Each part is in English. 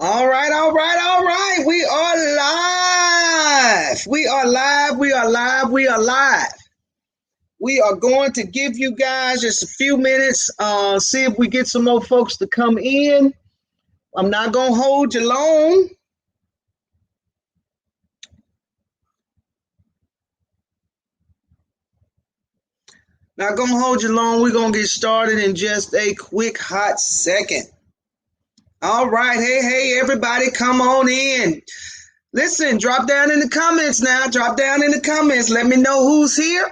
All right, all right, all right. We are live. We are live. We are live. We are live. We are going to give you guys just a few minutes, see if we get some more folks to come in. I'm not going to hold you long. Not going to hold you long. We're going to get started in just a quick hot second. All right. Hey, everybody, come on in. Listen, drop down in the comments now. Drop down in the comments. Let me know who's here.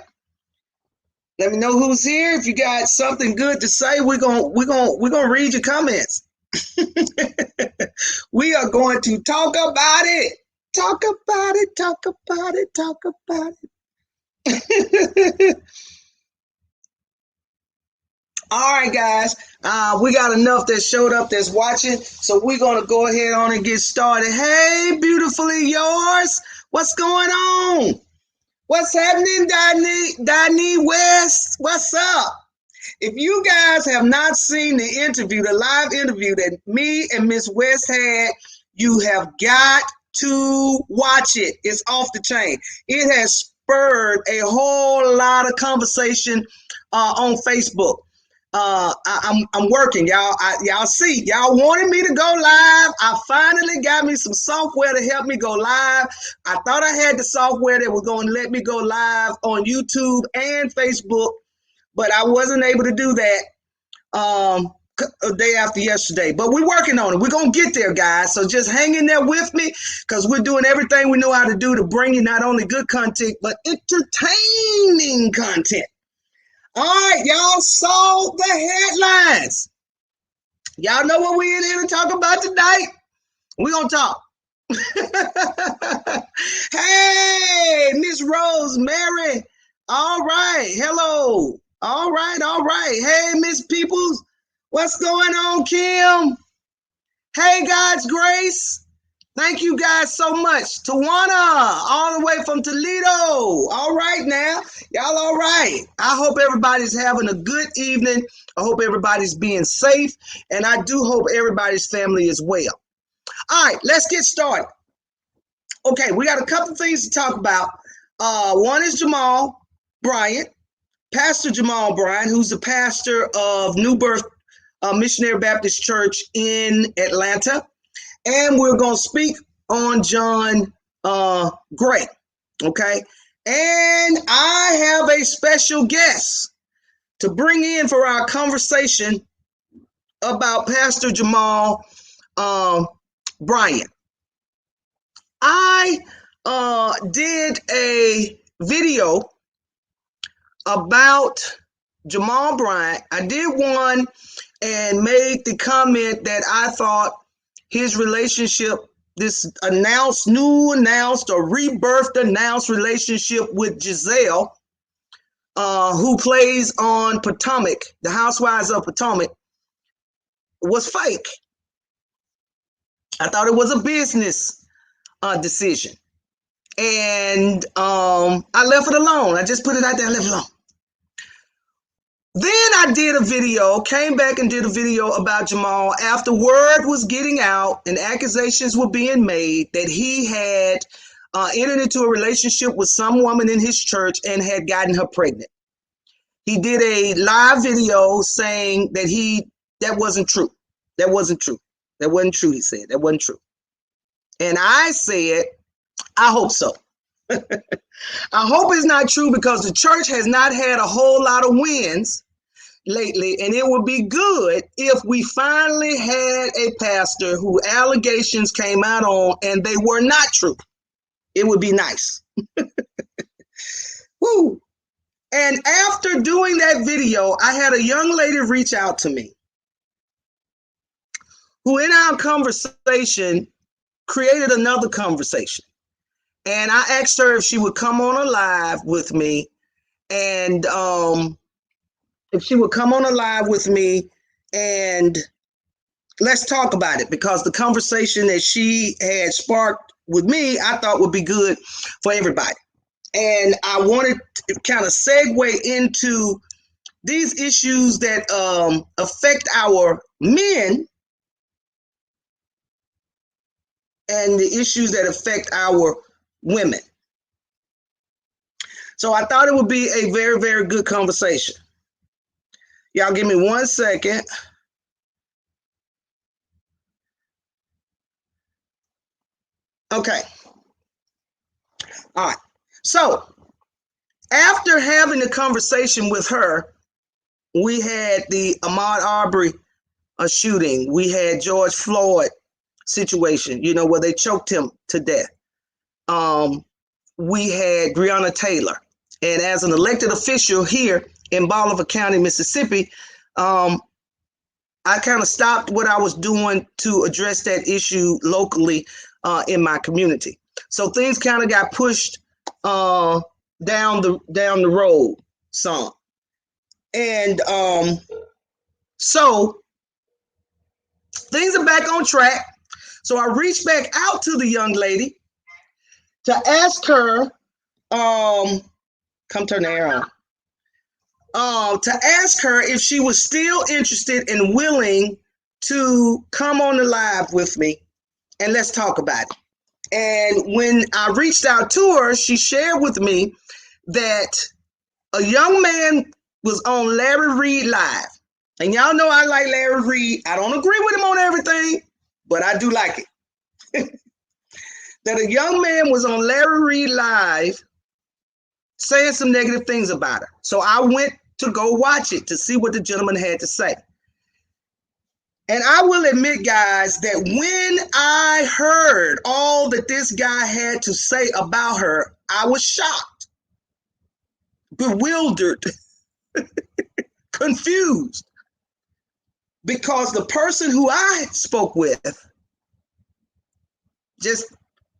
Let me know who's here. If you got something good to say, we're gonna read your comments. We are going to talk about it. Talk about it. Talk about it. Talk about it. All right, guys. We got enough that showed up that's watching, so we're gonna go ahead on and get started. Hey, beautifully yours. What's going on? What's happening, Donnie West? What's up? If you guys have not seen the interview, the live interview that me and Miss West had, you have got to watch it. It's off the chain. It has spurred a whole lot of conversation on Facebook. I'm working, y'all. Y'all see, y'all wanted me to go live. I finally got me some software to help me go live. I thought I had the software that was going to let me go live on YouTube and Facebook, but I wasn't able to do that a day after yesterday. But we're working on it. We're going to get there, guys. So just hang in there with me because we're doing everything we know how to do to bring you not only good content, but entertaining content. All right, y'all saw the headlines. Y'all know what we in here to talk about tonight? We're going to talk. Hey, Miss Rosemary. All right. Hello. All right. All right. Hey, Miss Peoples. What's going on, Kim? Hey, God's Grace. Thank you guys so much. Tawana, all the way from Toledo. All right now. Y'all all right. I hope everybody's having a good evening. I hope everybody's being safe. And I do hope everybody's family is well. All right, let's get started. Okay, we got a couple things to talk about. One is Jamal Bryant, Pastor Jamal Bryant, who's the pastor of New Birth Missionary Baptist Church in Atlanta. And we're going to speak on John Gray, okay? And I have a special guest to bring in for our conversation about Pastor Jamal Bryant. I did a video about Jamal Bryant. I did one and made the comment that I thought his relationship, this new announced or rebirthed announced relationship with Gizelle, who plays on Potomac, the Housewives of Potomac, was fake. I thought it was a business decision. And I left it alone. I just put it out there and left it alone. Then I did a video, came back and did a video about Jamal after word was getting out and accusations were being made that he had entered into a relationship with some woman in his church and had gotten her pregnant. He did a live video saying that that wasn't true. That wasn't true. That wasn't true, he said. That wasn't true. And I said, I hope so. I hope it's not true because the church has not had a whole lot of wins lately, and it would be good if we finally had a pastor who allegations came out on and they were not true. It would be nice. Woo. And after doing that video, I had a young lady reach out to me who in our conversation created another conversation. And I asked her if she would come on a live with me and if she would come on a live with me and let's talk about it, because the conversation that she had sparked with me, I thought would be good for everybody. And I wanted to kind of segue into these issues that affect our men and the issues that affect our women. So I thought it would be a very, very good conversation. Y'all give me 1 second. Okay. All right. So after having a conversation with her, we had the Ahmaud Arbery shooting. We had George Floyd situation, where they choked him to death. We had Breonna Taylor. And as an elected official here in Bolivar County, Mississippi, I kind of stopped what I was doing to address that issue locally in my community. So things kind of got pushed down the road some. And so things are back on track. So I reached back out to the young lady to ask her, come turn the air on, to ask her if she was still interested and willing to come on the live with me and let's talk about it. And when I reached out to her, she shared with me that a young man was on Larry Reid Live. And y'all know I like Larry Reid. I don't agree with him on everything, but I do like it. That a young man was on Larry Reid Live saying some negative things about her. So I went to go watch it to see what the gentleman had to say. And I will admit, guys, that when I heard all that this guy had to say about her, I was shocked, bewildered, confused, because the person who I spoke with just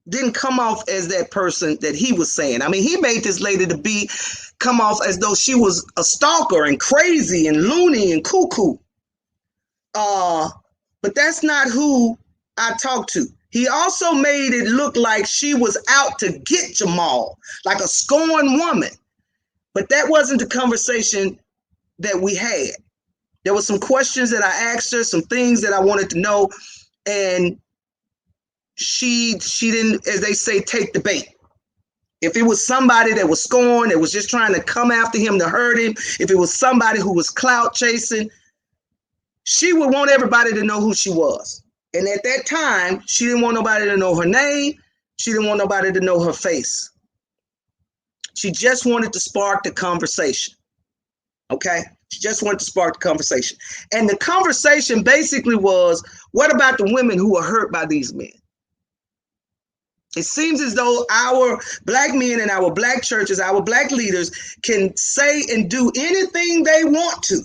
didn't come off as that person that he was saying. I mean, he made this lady come off as though she was a stalker and crazy and loony and cuckoo. But that's not who I talked to. He also made it look like she was out to get Jamal, like a scorned woman. But that wasn't the conversation that we had. There were some questions that I asked her, some things that I wanted to know, and she didn't, as they say, take the bait. If it was somebody that was scorned, that was just trying to come after him to hurt him, if it was somebody who was clout chasing, she would want everybody to know who she was. And at that time, she didn't want nobody to know her name. She didn't want nobody to know her face. She just wanted to spark the conversation. Okay? She just wanted to spark the conversation. And the conversation basically was, what about the women who are hurt by these men? It seems as though our black men and our black churches, our black leaders can say and do anything they want to.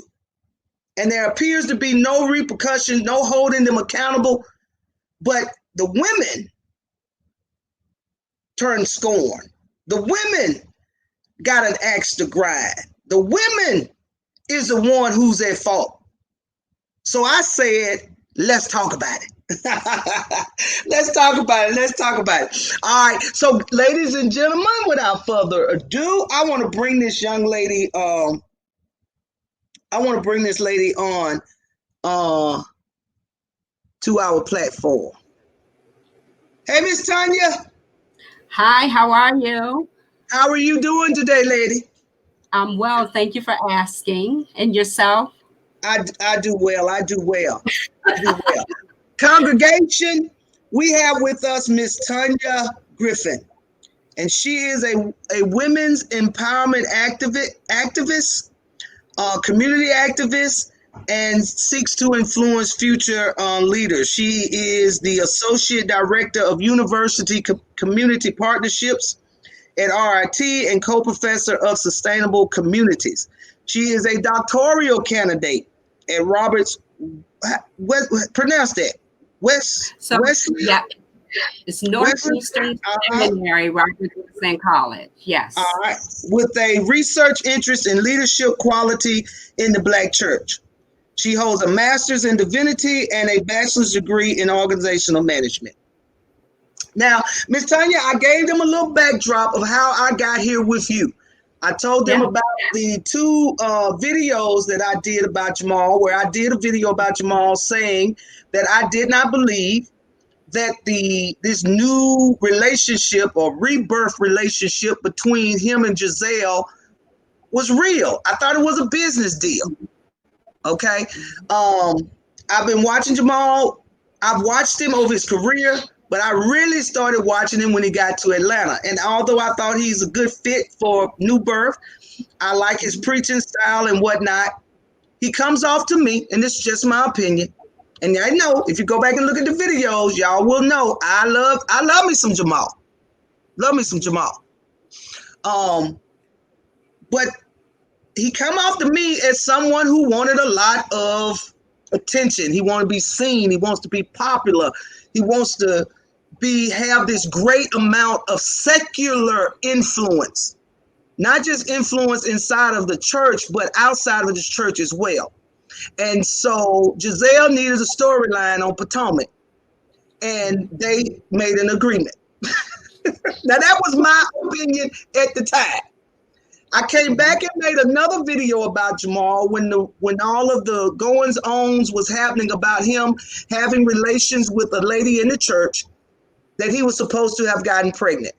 And there appears to be no repercussions, no holding them accountable. But the women turned scorn. The women got an axe to grind. The women is the one who's at fault. So I said, let's talk about it. Let's talk about it. Let's talk about it. All right. So, ladies and gentlemen, without further ado, I want to bring this young lady on to our platform. Hey, Miss Tanya. Hi, how are you? How are you doing today, lady? I'm well. Thank you for asking. And yourself? I do well. I do well. Congregation, we have with us Miss Tunya Griffin, and she is a women's empowerment activist, community activist, and seeks to influence future leaders. She is the Associate Director of University Community Partnerships at RIT and co-professor of Sustainable Communities. She is a doctoral candidate at Roberts. Pronounce that. Wesley. Yeah, it's Northeastern Seminary, Robertson College. Yes. All right. With a research interest in leadership quality in the Black church. She holds a master's in divinity and a bachelor's degree in organizational management. Now, Ms. Tanya, I gave them a little backdrop of how I got here with you. I told them about the two videos that I did about Jamal, where I did a video about Jamal saying that I did not believe that this new relationship or rebirth relationship between him and Gizelle was real. I thought it was a business deal. Okay. I've been watching Jamal. I've watched him over his career, but I really started watching him when he got to Atlanta. And although I thought he's a good fit for New Birth, I like his preaching style and whatnot. He comes off to me, and this is just my opinion. And I know if you go back and look at the videos, y'all will know I love me some Jamal. Love me some Jamal. But he come off to me as someone who wanted a lot of attention. He wants to be seen. He wants to be popular. He wants to have this great amount of secular influence, not just influence inside of the church, but outside of the church as well. And so Gizelle needed a storyline on Potomac, and they made an agreement. Now that was my opinion at the time. I came back and made another video about Jamal when all of the goings ons was happening about him having relations with a lady in the church that he was supposed to have gotten pregnant.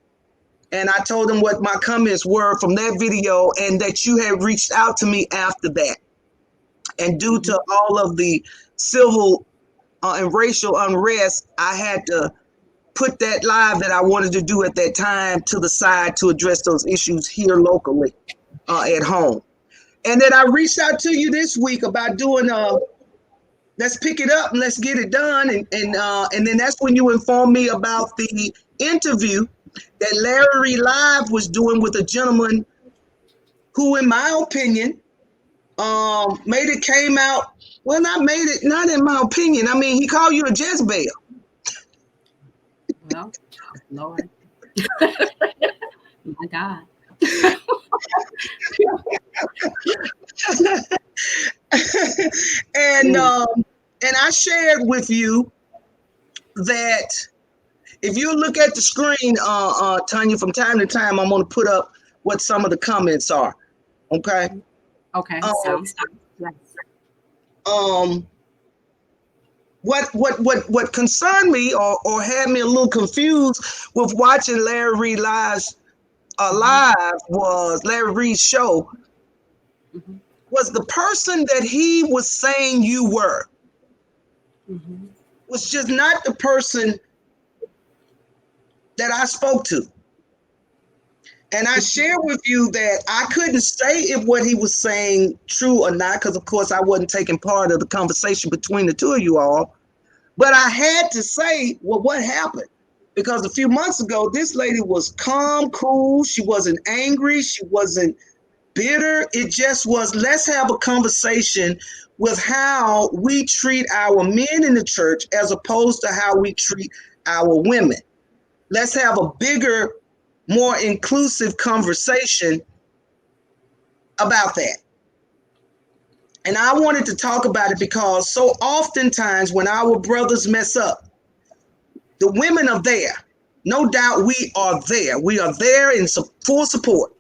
And I told him what my comments were from that video and that you had reached out to me after that. And due to all of the civil and racial unrest, I had to put that live that I wanted to do at that time to the side to address those issues here locally at home. And then I reached out to you this week about doing let's pick it up and let's get it done. And then that's when you informed me about the interview that Larry Live was doing with a gentleman who, in my opinion, made it came out. Well, not in my opinion. I mean, he called you a Jezebel. Well, Lord. My God. And I shared with you that if you look at the screen, Tanya, from time to time, I'm going to put up what some of the comments are. Okay. Okay. Sounds good. Yes. What concerned me or had me a little confused with watching Larry Reid live was Larry Reid's show was the person that he was saying you were was just not the person that I spoke to. And I shared with you that I couldn't say if what he was saying true or not, because of course I wasn't taking part of the conversation between the two of you all. But I had to say, well, what happened? Because a few months ago, this lady was calm, cool. She wasn't angry. She wasn't bitter. It just was, let's have a conversation with how we treat our men in the church as opposed to how we treat our women. Let's have a bigger, more inclusive conversation about that. And I wanted to talk about it because so oftentimes when our brothers mess up, the women are there. No doubt we are there. We are there in full support.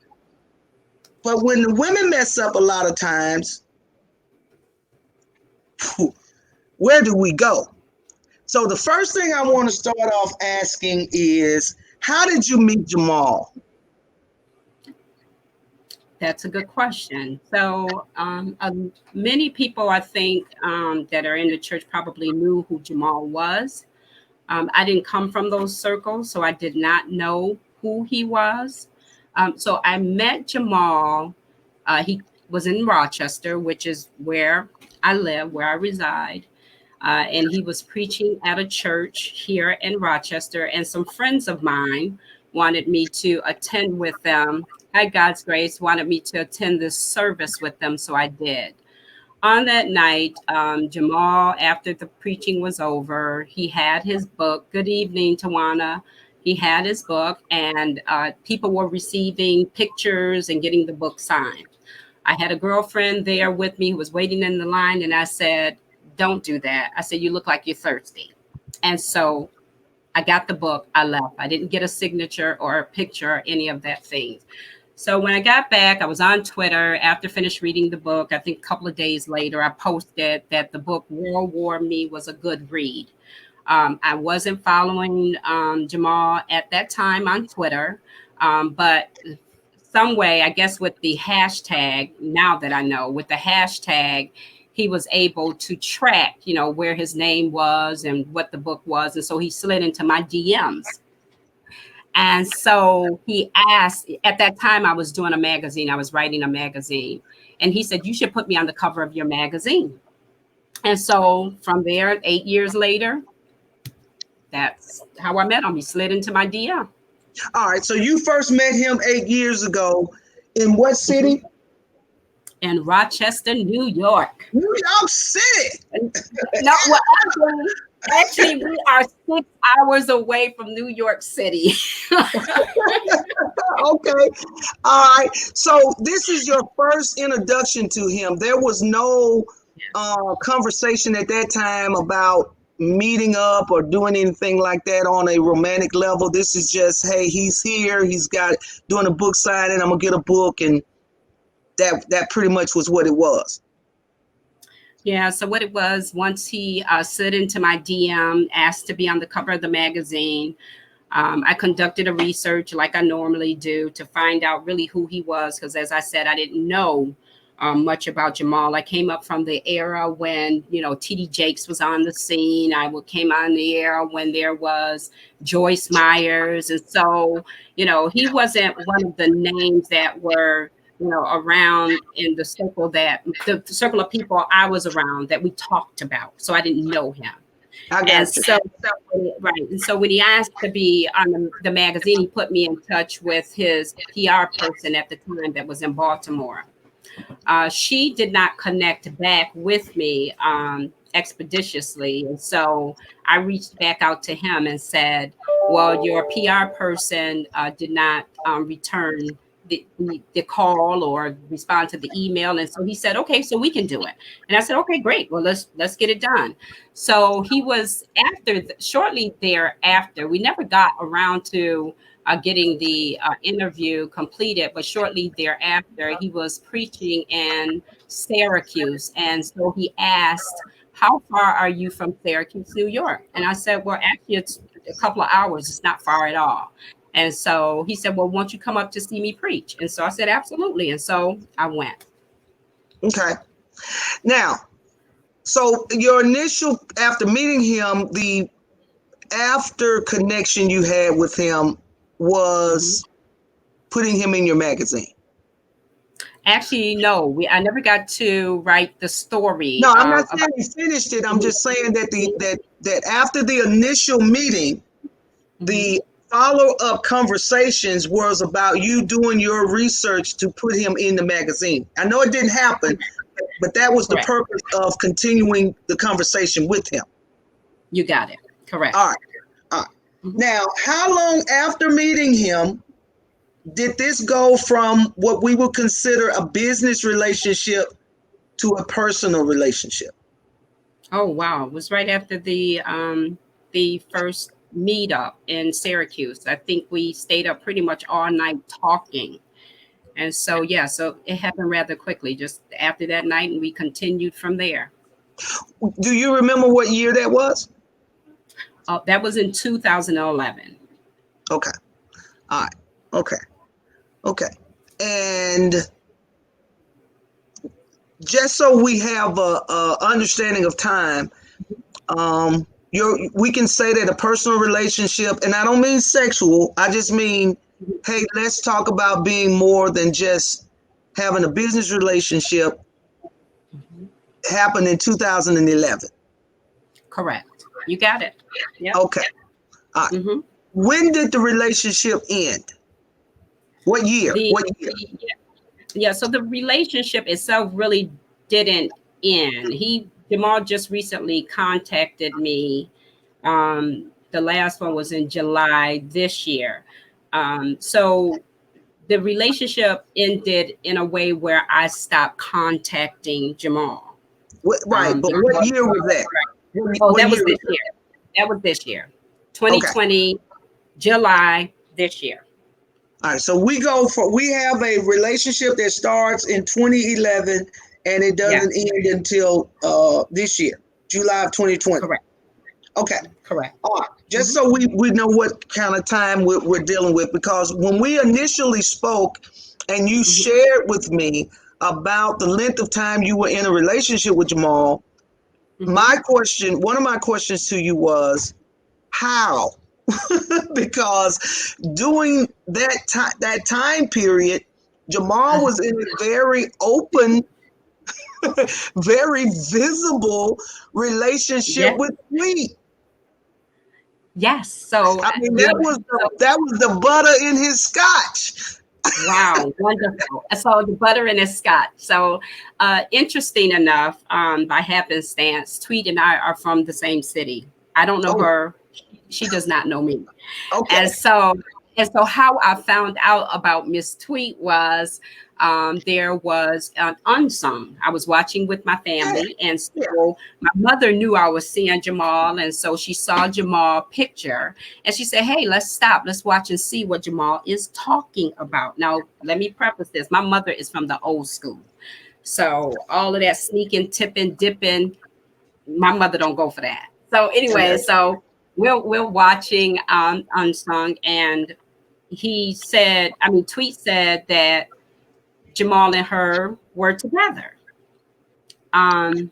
But when the women mess up a lot of times, where do we go? So the first thing I want to start off asking is, how did you meet Jamal? That's a good question. So many people, I think, that are in the church probably knew who Jamal was. I didn't come from those circles, so I did not know who he was. So I met Jamal. He was in Rochester, which is where I live, where I reside. And he was preaching at a church here in Rochester. And some friends of mine wanted me to attend with them. By God's grace, wanted me to attend this service with them. So I did. On that night, Jamal, after the preaching was over, he had his book. Good evening, Tawana. He had his book, and people were receiving pictures and getting the book signed. I had a girlfriend there with me who was waiting in the line, and I said, don't do that. I said, you look like you're thirsty. And so I got the book. I left. I didn't get a signature or a picture or any of that thing. So when I got back, I was on Twitter after finished reading the book. I think a couple of days later, I posted that the book World War Me was a good read. I wasn't following Jamal at that time on Twitter, but some way, I guess with the hashtag, now that I know, with the hashtag, he was able to track, where his name was and what the book was. And so he slid into my DMs. And so he asked, at that time, I was doing a magazine, I was writing a magazine. And he said, you should put me on the cover of your magazine. And so from there, 8 years later, that's how I met him. He slid into my DM. All right. So you first met him 8 years ago. In what city? In Rochester, New York. New York City. No, well, actually, we are 6 hours away from New York City. Okay. All right. So this is your first introduction to him. There was no conversation at that time about meeting up or doing anything like that on a romantic level. This is just, hey, he's here. He's got doing a book signing. I'm gonna get a book, and that pretty much was what it was. Yeah. So what it was, once he slid into my DM, asked to be on the cover of the magazine, I conducted a research like I normally do to find out really who he was. Because as I said, I didn't know much about Jamal. I came up from the era when, T.D. Jakes was on the scene. I came on the era when there was Joyce Myers. And so, he wasn't one of the names that were, around in the circle of people I was around that we talked about. So I didn't know him. And so when he asked to be on the magazine, he put me in touch with his PR person at the time that was in Baltimore. She did not connect back with me expeditiously. And so I reached back out to him and said, well, your PR person did not return the call or respond to the email. And so he said, okay, so we can do it. And I said, okay, great. Well, let's get it done. So he was shortly thereafter, we never got around to getting the interview completed, but shortly thereafter, he was preaching in Syracuse. And so he asked, how far are you from Syracuse, New York? And I said, well, actually, it's a couple of hours. It's not far at all. And so he said, well, won't you come up to see me preach? And so I said, absolutely. And so I went. Okay. Now, so your initial, after meeting him, the after connection you had with him was putting him in your magazine. Actually, no, I never got to write the story. No, I'm not saying he finished it. I'm just saying that that after the initial meeting, the follow-up conversations was about you doing your research to put him in the magazine. I know it didn't happen, but that was the purpose of continuing the conversation with him. You got it. Correct. All right. Now, how long after meeting him did this go from what we would consider a business relationship to a personal relationship? Oh, wow. It was right after the first meetup in Syracuse. I think we stayed up pretty much all night talking. And so, so it happened rather quickly, just after that night, and we continued from there. Do you remember what year that was? That was in 2011. Okay. All right. Okay. And just so we have a understanding of time, we can say that a personal relationship, and I don't mean sexual, I just mean, hey, let's talk about being more than just having a business relationship, happened in 2011. Correct. You got it. Yep. Okay. All right. When did the relationship end? What year? So the relationship itself really didn't end. Jamal just recently contacted me. The last one was in July this year. So the relationship ended in a way where I stopped contacting Jamal. But what year was that? That was this year. That was this year. 2020, July this year. All right. So we have a relationship that starts in 2011 and it doesn't end until this year, July of 2020. Correct. Okay. Correct. All right. Just Mhm. so we know what kind of time we're dealing with, because when we initially spoke and you Mhm. shared with me about the length of time you were in a relationship with Jamal, Mhm. one of my questions to you was how? Because during that time period, Jamal was in a very open, very visible relationship Yes. with Sweet. Yes. So I mean, we'll that was the butter in his scotch. wow, wonderful. So the butter and the scotch. So interesting enough, by happenstance, Tweet and I are from the same city. I don't know Oh, her. She does not know me. okay. And so how I found out about Miss Tweet was there was an unsung. I was watching with my Yeah, family, and yeah. so my mother knew I was seeing Jamal, and so she saw Jamal picture, and she said, "Hey, let's stop. Let's watch and see what Jamal is talking about." Now, let me preface this: my mother is from the old school, so all of that sneaking, tipping, dipping, my mother don't go for that. So anyway, Okay. so we're watching Unsung, and he said, I mean, Tweet said that Jamal and her were together. And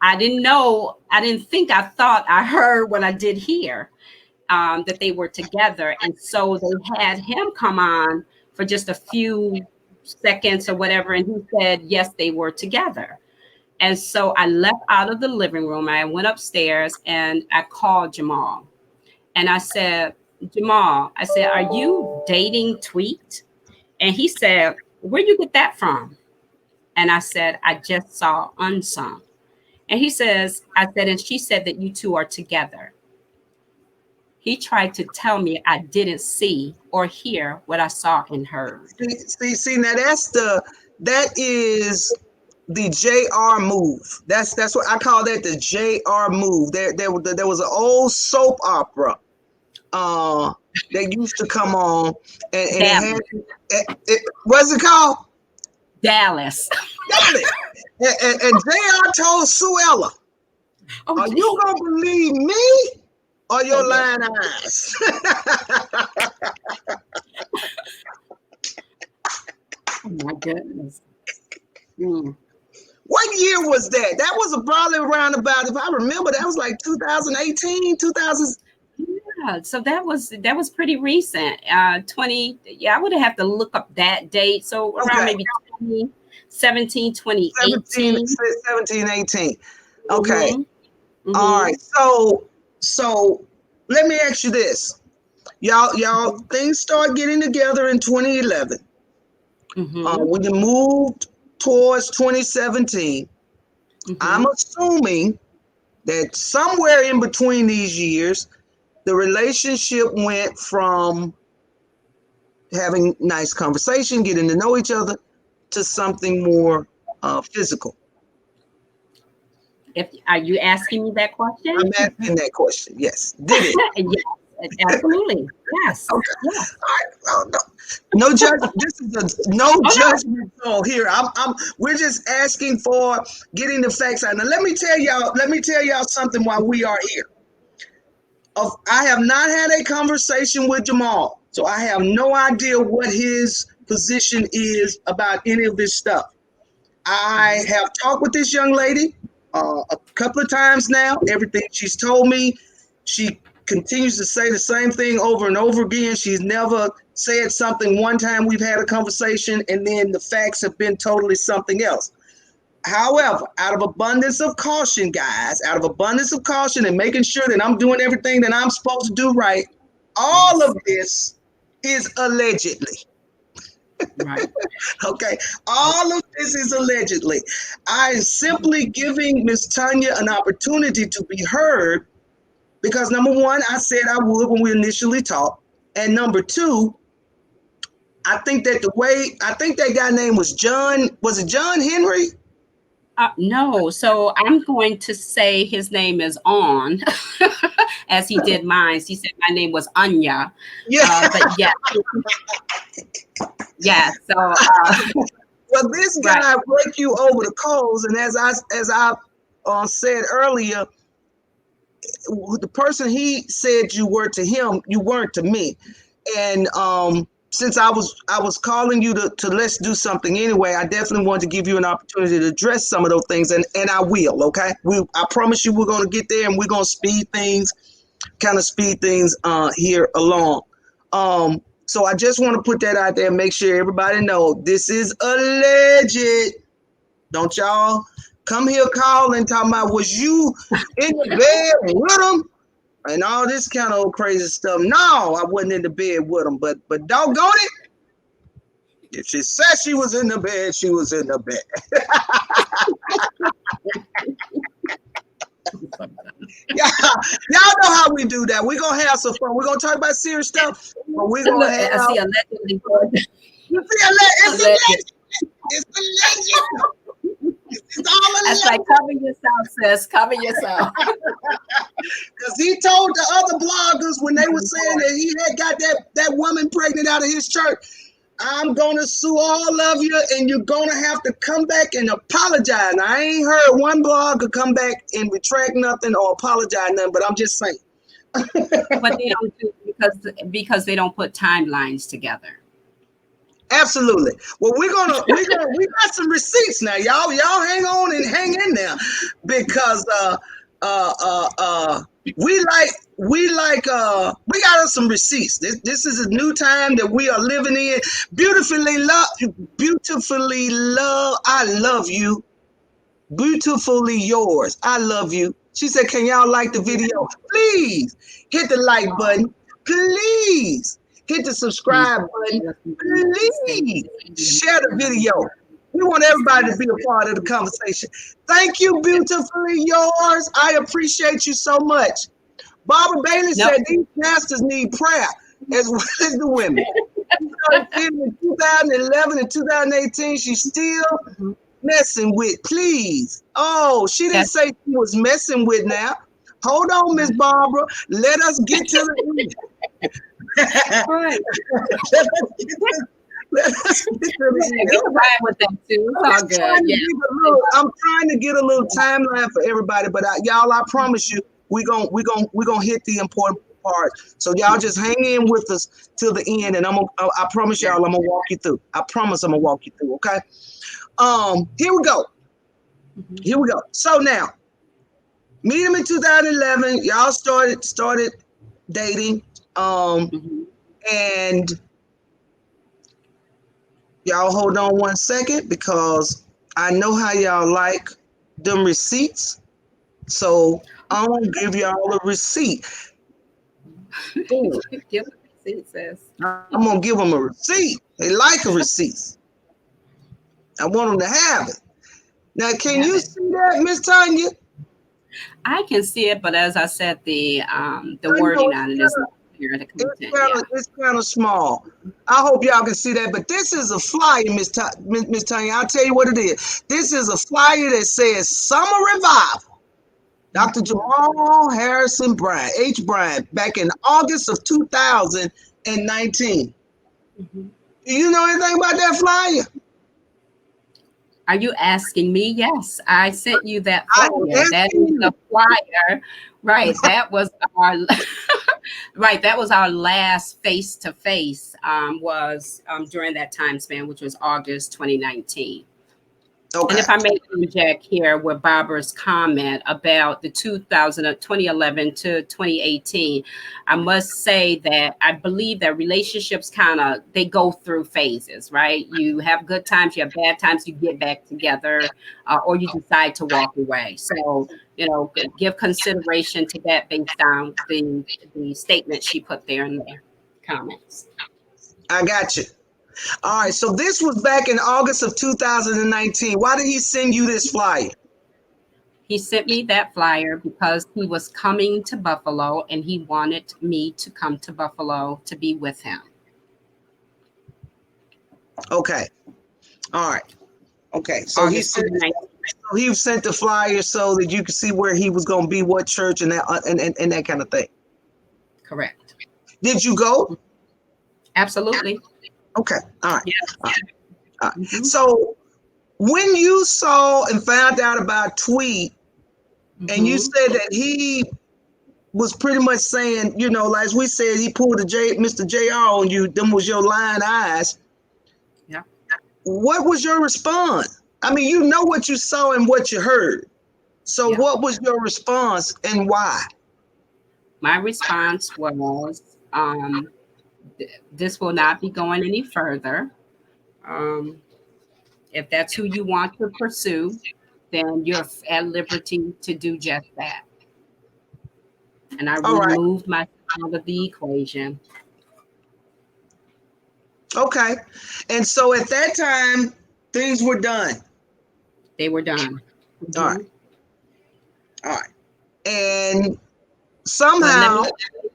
I didn't know, I didn't think, I thought I heard what I did hear, that they were together. And so they had him come on for just a few seconds or whatever, and he said, yes, they were together. And so I left out of the living room. I went upstairs and I called Jamal. And I said, Jamal, I said, are you dating Tweet? And he said, where you get that from? And I said, I just saw Unsung. And he says, I said, and she said that you two are together. He tried to tell me I didn't see or hear what I saw and heard. See. Now that is the JR move. That's what I call that, the JR move. There was an old soap opera that used to come on, and it had Dallas. what's it called? Dallas. Got it. And JR told Suella, Oh, "Are you gonna believe me or oh your yes. lying eyes?" Oh my goodness. Mm. What year was that? That was probably around about, if I remember, that was like 2018, 2000. Yeah, so that was pretty recent. 20, yeah, I would have to look up that date. So around Okay, maybe 2017, 17, 2018. 17, 18. Okay, Mm-hmm. all Mm-hmm. right. So let me ask you this. Y'all, Mm-hmm. things start getting together in 2011. Mm-hmm. When you moved towards 2017, I'm Mm-hmm. assuming that somewhere in between these years, the relationship went from having nice conversation, getting to know each other, to something more physical. If are you asking me that question? I'm asking that question. Yes. Did it? Yes, absolutely. Yes. Okay. Yes. All right. Oh, no judgment. This is a no Oh no. judgment zone here. We're just asking for getting the facts out. Now let me tell y'all. Let me tell y'all something while we are here. I have not had a conversation with Jamal, so I have no idea what his position is about any of this stuff. I have talked with this young lady a couple of times now. Everything she's told me, she continues to say the same thing over and over again. She's never said something one time we've had a conversation and then the facts have been totally something else. However, out of abundance of caution, guys, out of abundance of caution and making sure that I'm doing everything that I'm supposed to do right, all Yes. of this is allegedly. Right. Okay, all of this is allegedly. I am simply giving Miss Tanya an opportunity to be heard because number one, I said I would when we initially talked, and number two, I think that guy name was John. Was it John Henry? No, so I'm going to say his name is On, as he did mine. He said my name was Anya, Yeah. but yeah, yeah. So Well, this right. guy break you over the coals, and as I said earlier, the person he said you were to him, you weren't to me. And since I was calling you to let's do something anyway, I definitely wanted to give you an opportunity to address some of those things, and I will. Okay, I promise you we're going to get there, and we're going to speed things here along. So I just want to put that out there and make sure everybody know this is alleged. Don't y'all come here calling talking about was you in the bed with him and all this kind of old crazy stuff. No, I wasn't in the bed with him, but doggone it, if she said she was in the bed, she was in the bed. Y'all know how we do that. We're gonna have some fun. We're gonna talk about serious stuff, but we're gonna have. I see allegedly. You see, it's alleged. It's all alleged. That's like cover yourself, sis. Cover yourself. Because he told the other bloggers when they were saying that he had got that woman pregnant out of his church, I'm gonna sue all of you, and you're gonna have to come back and apologize. Now, I ain't heard one blogger come back and retract nothing or apologize nothing, but I'm just saying. But they don't do because they don't put timelines together. Absolutely. Well, we got some receipts now, y'all. Y'all hang on and hang in there, because we got us some receipts. This is a new time that we are living in. Beautifully love. I love you. Beautifully yours. I love you. She said, "Can y'all like the video? Please hit the like button. Please hit the subscribe button. Please share the video. We want everybody to be a part of the conversation." Thank you, beautifully yours. I appreciate you so much. Barbara Bailey said these pastors need prayer as well as the women. In 2011 and 2018, she's still messing with. Please. Oh, she didn't say she was messing with now. Hold on, Miss Barbara. Let us get to the end. Right. Let's get to the end. You can ride with that too. It's all good. Yeah. I'm trying to get a little timeline for everybody, but y'all, I promise you, we're gonna hit the important part. So y'all just hang in with us till the end, and I promise y'all I'm gonna walk you through. I promise I'm gonna walk you through. Okay. Here we go. Here we go. So now, meet him in 2011. Y'all started dating. And y'all hold on one second, because I know how y'all like them receipts. So I'm gonna give y'all a receipt. Give a receipt, sis. I'm gonna give them a receipt. They like a receipt. I want them to have it. Now, can you see that, Miss Tanya? I can see it, but as I said, the wording on it is not clear. It's kind of small. I hope y'all can see that. But this is a flyer, Miss Tanya. I'll tell you what it is. This is a flyer that says Summer Revival. Dr. Jamal Harrison Bryant, H. Bryant, back in August of 2019. Do you know anything about that flyer? Are you asking me? Yes, I sent you that flyer. That is the flyer, right? That was our That was our last face-to-face. Was during that time span, which was August 2019. Okay. And if I may interject here with Barbara's comment about the 2011 to 2018, I must say that I believe that relationships they go through phases, right? You have good times, you have bad times, you get back together, or you decide to walk away. So, give consideration to that based on the statement she put there in the comments. I got you. All right, so this was back in August of 2019. Why did he send you this flyer? He sent me that flyer because he was coming to Buffalo and he wanted me to come to Buffalo to be with him. Okay. All right. Okay. So he sent the flyer so that you could see where he was going to be, what church, and that kind of thing. Correct. Did you go? Absolutely. Okay. All right. Yeah. All right. Mm-hmm. So when you saw and found out about Tweet, and you said that he was pretty much saying, you know, like we said, he pulled a Mr. JR on you. Them was your lying eyes. Yeah. What was your response? I mean, you know what you saw and what you heard. So Yeah. what was your response and why? My response was, this will not be going any further. Um, if that's who you want to pursue, then you're at liberty to do just that. And I All right. removed myself out of the equation. Okay. And so at that time, things were done. They were done. All right. Mhm. All right. And But let somehow,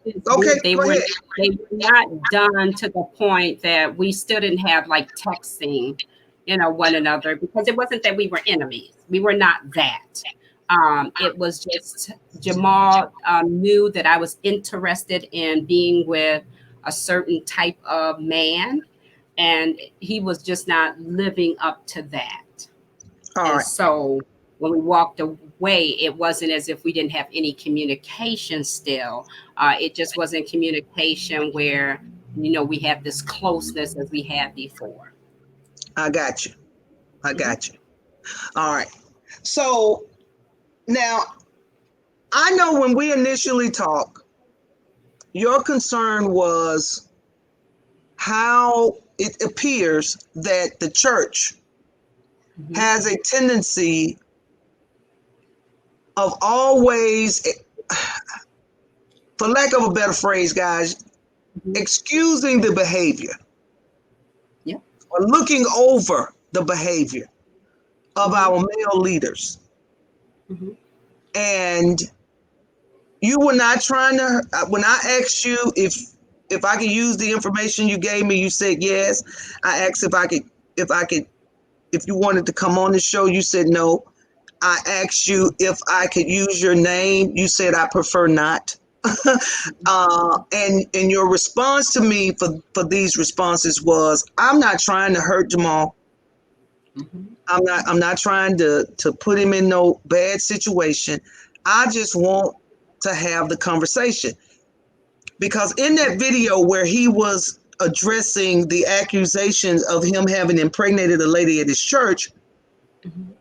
me okay, they go were ahead. they were not done to the point that we still didn't have like texting, one another, because it wasn't that we were enemies. We were not that. It was just Jamal knew that I was interested in being with a certain type of man, and he was just not living up to that. All And right. so when we walked away, it wasn't as if we didn't have any communication still. It just wasn't communication where, we had this closeness as we had before. I got you. I Mhm. got you. All right. So now I know when we initially talked, your concern was how it appears that the church Mhm. has a tendency of always, for lack of a better phrase, guys, Mhm. excusing the behavior Yep. or looking over the behavior of Mhm. our male leaders. Mhm. And you were not trying to, when I asked you if I could use the information you gave me, you said yes. I asked if you wanted to come on the show, you said no. I asked you if I could use your name, you said I prefer not. And your response to me for these responses was, I'm not trying to hurt Jamal. Mhm. I'm not trying to put him in no bad situation. I just want to have the conversation. Because in that video where he was addressing the accusations of him having impregnated a lady at his church, Mhm.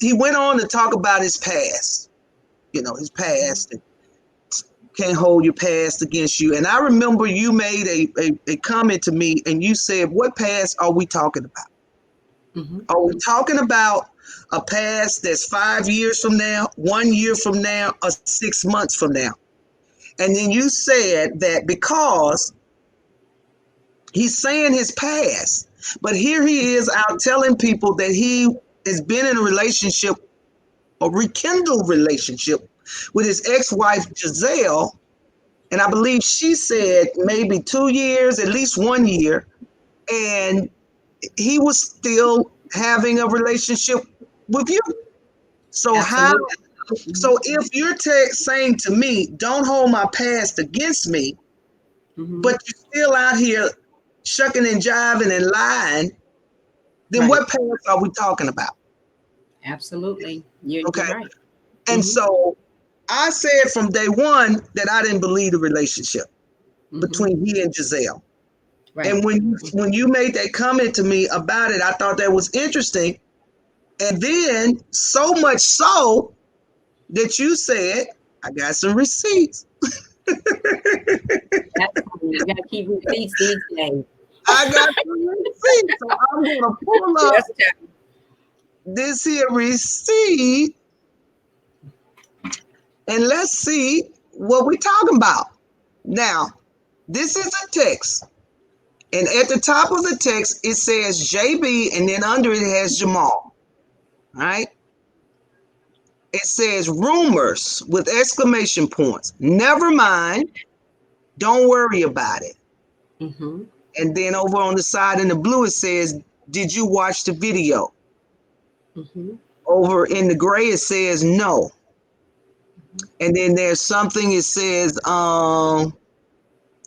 he went on to talk about his past, his Mhm. past, and can't hold your past against you. And I remember you made a comment to me and you said, what past are we talking about? Mhm. Are we talking about a past that's 5 years from now, 1 year from now, or 6 months from now? And then you said that because he's saying his past, but here he is out telling people that he has been in a relationship, a rekindled relationship with his ex-wife Gizelle, and I believe she said maybe 2 years, at least 1 year, and he was still having a relationship with you. So how? Absolutely. Mhm. So if you're saying to me, "Don't hold my past against me," Mhm. but you're still out here shucking and jiving and lying, then Right. what past are we talking about? Absolutely. You're Okay. right. And Mhm. so I said from day one that I didn't believe the relationship Mhm. between he and Gizelle. Right. And when you made that comment to me about it, I thought that was interesting. And then so much so that you said, I got some receipts. That's funny. You gotta keep receipts these days. I got some receipts. So I'm gonna pull up Yes, Jack. this here receipt and let's see what we're talking about. Now, this is a text. And at the top of the text, it says JB, and then under it has Jamal. All right. It says rumors with exclamation points. Never mind. Don't worry about it. Mhm. And then over on the side in the blue, it says, did you watch the video? Mhm. Over in the gray, it says no. And then there's something, it says,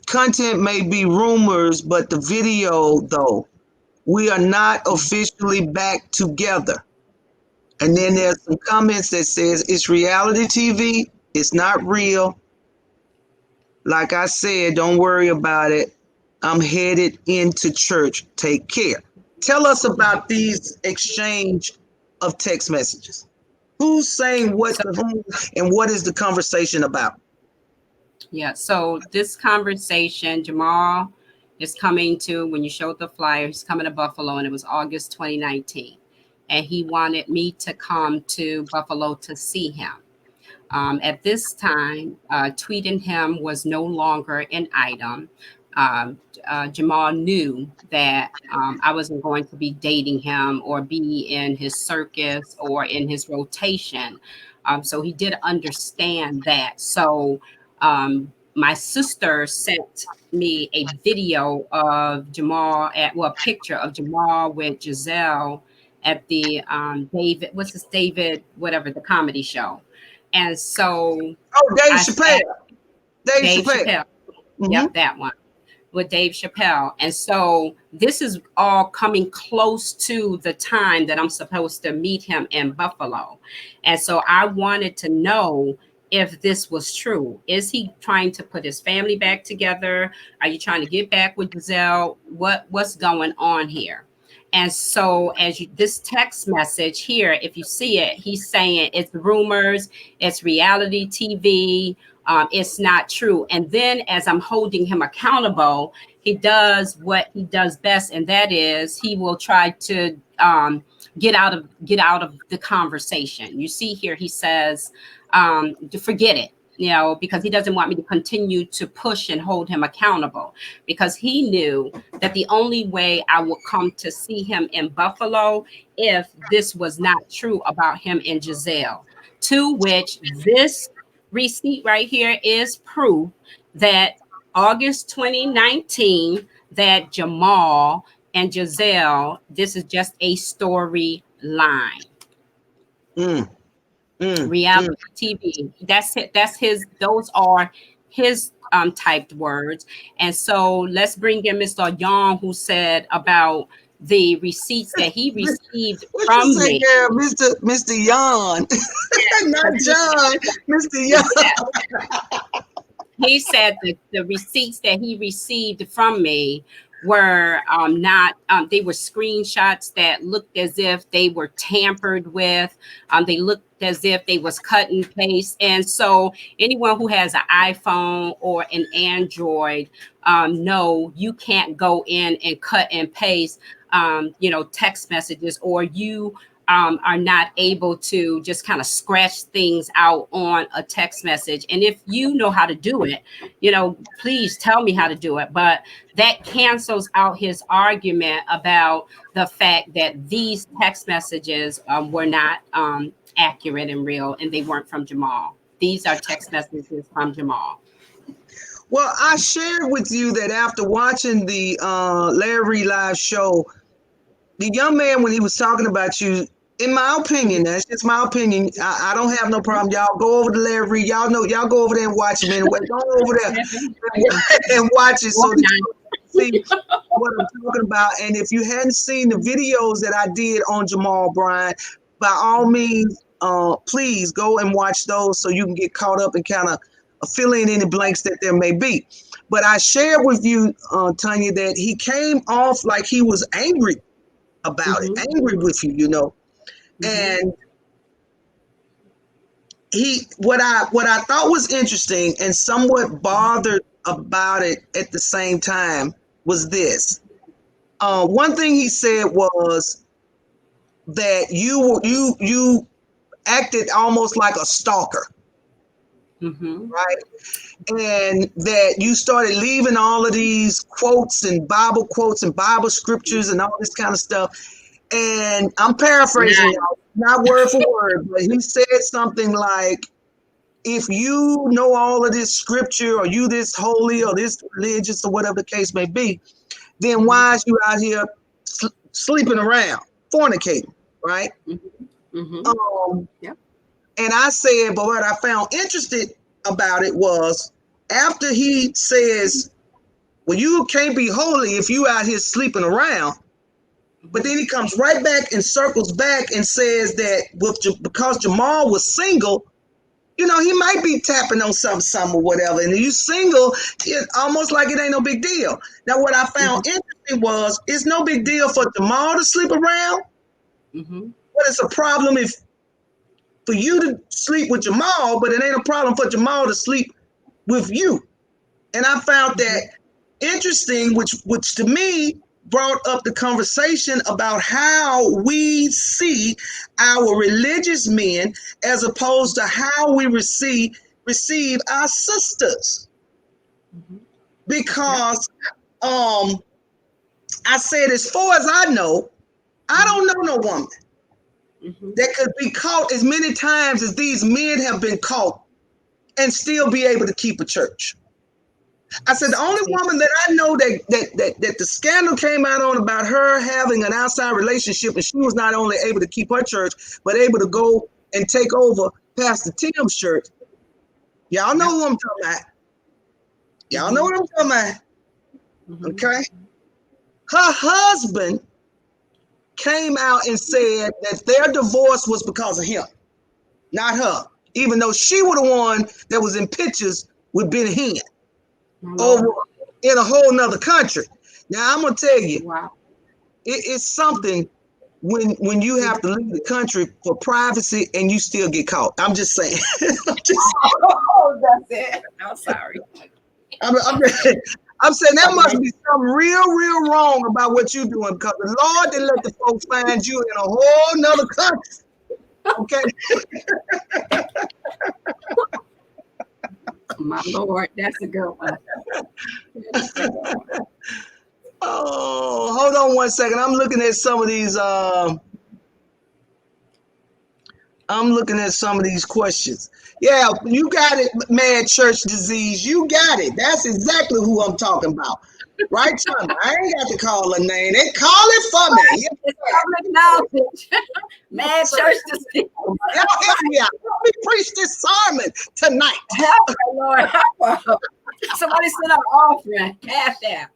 content may be rumors, but the video, though, we are not officially back together. And then Mhm. there's some comments that says it's reality TV. It's not real. Like I said, don't worry about it. I'm headed into church. Take care. Tell us about these exchange of text messages. Who's saying what So to whom, and what is the conversation about? yeah, so this conversation, Jamal is coming to, when you showed the flyer, he's coming to Buffalo, and it was August 2019. And he wanted me to come to Buffalo to see him. At this time, tweeting him was no longer an item. Jamal knew that I wasn't going to be dating him or be in his circus or in his rotation. So he did understand that. So my sister sent me a video of Jamal a picture of Jamal with Gizelle at the David, what's this David, whatever, the comedy show. And so Oh, Dave I Chappelle. asked Dave Dave Chappelle. Chappelle. Mm-hmm. Yep, that one with Dave Chappelle. And so this is all coming close to the time that I'm supposed to meet him in Buffalo. And so I wanted to know if this was true. Is he trying to put his family back together? Are you trying to get back with Gizelle? What's going on here? And so as you, this text message here, if you see it, he's saying it's rumors, it's reality TV, it's not true. And then as I'm holding him accountable, he does what he does best, and that is he will try to get out of the conversation. You see here, he says, to forget it, you know, because he doesn't want me to continue to push and hold him accountable, because he knew that the only way I would come to see him in Buffalo if this was not true about him and Gizelle, to which this receipt right here is proof that August 2019, that Jamal and Gizelle, this is just a storyline. Mm, Reality TV. That's it. That's his. Those are his typed words. And so let's bring in Mr. Young, who said about the receipts that he received what you from say, me. girl? Mr. Yon. Not John. Mr. Yon. He said that the receipts that he received from me were not, they were screenshots that looked as if they were tampered with. They looked as if they was cut and paste. And so anyone who has an iPhone or an Android, no, you can't go in and cut and paste, text messages, or you are not able to just kind of scratch things out on a text message. And if you know how to do it, please tell me how to do it. But that cancels out his argument about the fact that these text messages were not accurate and real, and they weren't from Jamal. These are text messages from Jamal. Well, I shared with you that after watching the Larry live show, the young man, when he was talking about you, in my opinion, that's just my opinion. I don't have no problem. Y'all go over to Larry. Y'all know, y'all go over there and watch him anyway. Go over there and watch it so that you see what I'm talking about. And if you hadn't seen the videos that I did on Jamal Bryant, by all means, please go and watch those so you can get caught up and kind of fill in any blanks that there may be. But I shared with you, Tanya, that he came off like he was angry about it, angry with you, and what I thought was interesting and somewhat bothered about it at the same time was this. One thing he said was that you acted almost like a stalker, right? And that you started leaving all of these quotes and Bible scriptures and all this kind of stuff. And I'm paraphrasing, y'all, not word for word, but he said something like, if you know all of this scripture, or you this holy or this religious or whatever the case may be, then why is you out here sleeping around, fornicating, right? Yep. And I said, but what I found interesting about it was after he says, well, you can't be holy if you out here sleeping around. But then he comes right back and circles back and says that because Jamal was single, You know, he might be tapping on some or whatever. And you single, it's almost like it ain't no big deal. Now, what I found interesting was it's no big deal for Jamal to sleep around, but it's a problem if for you to sleep with Jamal, but it ain't a problem for Jamal to sleep with you. And I found that interesting, which to me brought up the conversation about how we see our religious men as opposed to how we receive our sisters. Because I said, as far as I know, I don't know no woman that could be caught as many times as these men have been caught and still be able to keep a church. I said the only woman that I know that the scandal came out on about her having an outside relationship and she was not only able to keep her church, but able to go and take over Pastor Tim's church. Y'all know who I'm talking about. Y'all know what I'm talking about. Okay. Her husband came out and said that their divorce was because of him, not her, even though she was the one that was in pictures with Benny Hinn over in a whole nother country. Now I'm gonna tell you, it's something when you have to leave the country for privacy and you still get caught. I'm just saying. Oh, that's it. I'm sorry. I'm saying that must be something real wrong about what you're doing, because the Lord didn't let the folks find you in a whole nother country. Okay. My Lord, that's a good one. Oh, hold on one second. I'm looking at some of these. I'm looking at some of these questions. Yeah, you got it, Mad Church Disease. You got it. That's exactly who I'm talking about. Right, Tanya? I ain't got to call her name. They call it for me. It's public knowledge. Mad Church Disease. Y'all help me out. Let me preach this sermon tonight. Help her, Lord. Help her. Somebody send an offering. Cash out.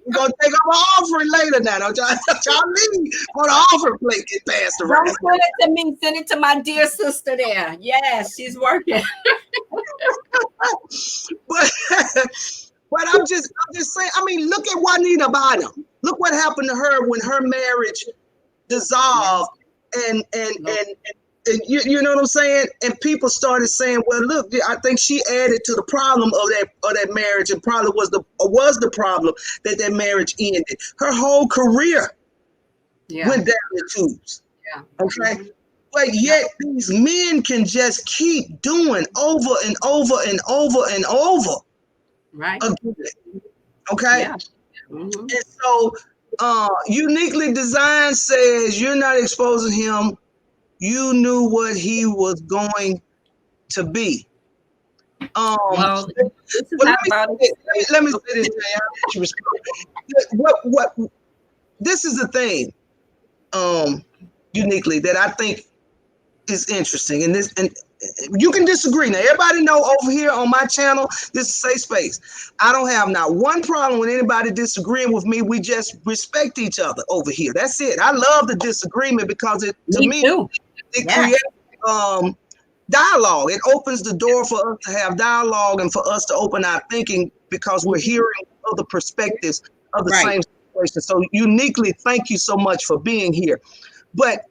We're going to take up an offering later now. Don't y'all leave for the offering plate get passed around. Don't send it to me. Send it to my dear sister there. Yes, she's working. But I'm just saying, I mean, look at Juanita Bynum. Look what happened to her when her marriage dissolved and you know what I'm saying? And people started saying, well, look, I think she added to the problem of that marriage, and probably was the problem that marriage ended. Her whole career went down the tubes. Yeah. Okay. But yet these men can just keep doing over and over and over and over. Right. Again. Okay. Yeah. And so Uniquely Designed says you're not exposing him. You knew what he was going to be. Well, this is not about it. Let me say this. What this is the thing, Uniquely, that I think is interesting, and you can disagree. Now, everybody know over here on my channel, this is safe space. I don't have not one problem with anybody disagreeing with me. We just respect each other over here. That's it. I love the disagreement because it creates dialogue. It opens the door for us to have dialogue and for us to open our thinking because we're hearing other perspectives of the same situation. So Uniquely, thank you so much for being here. But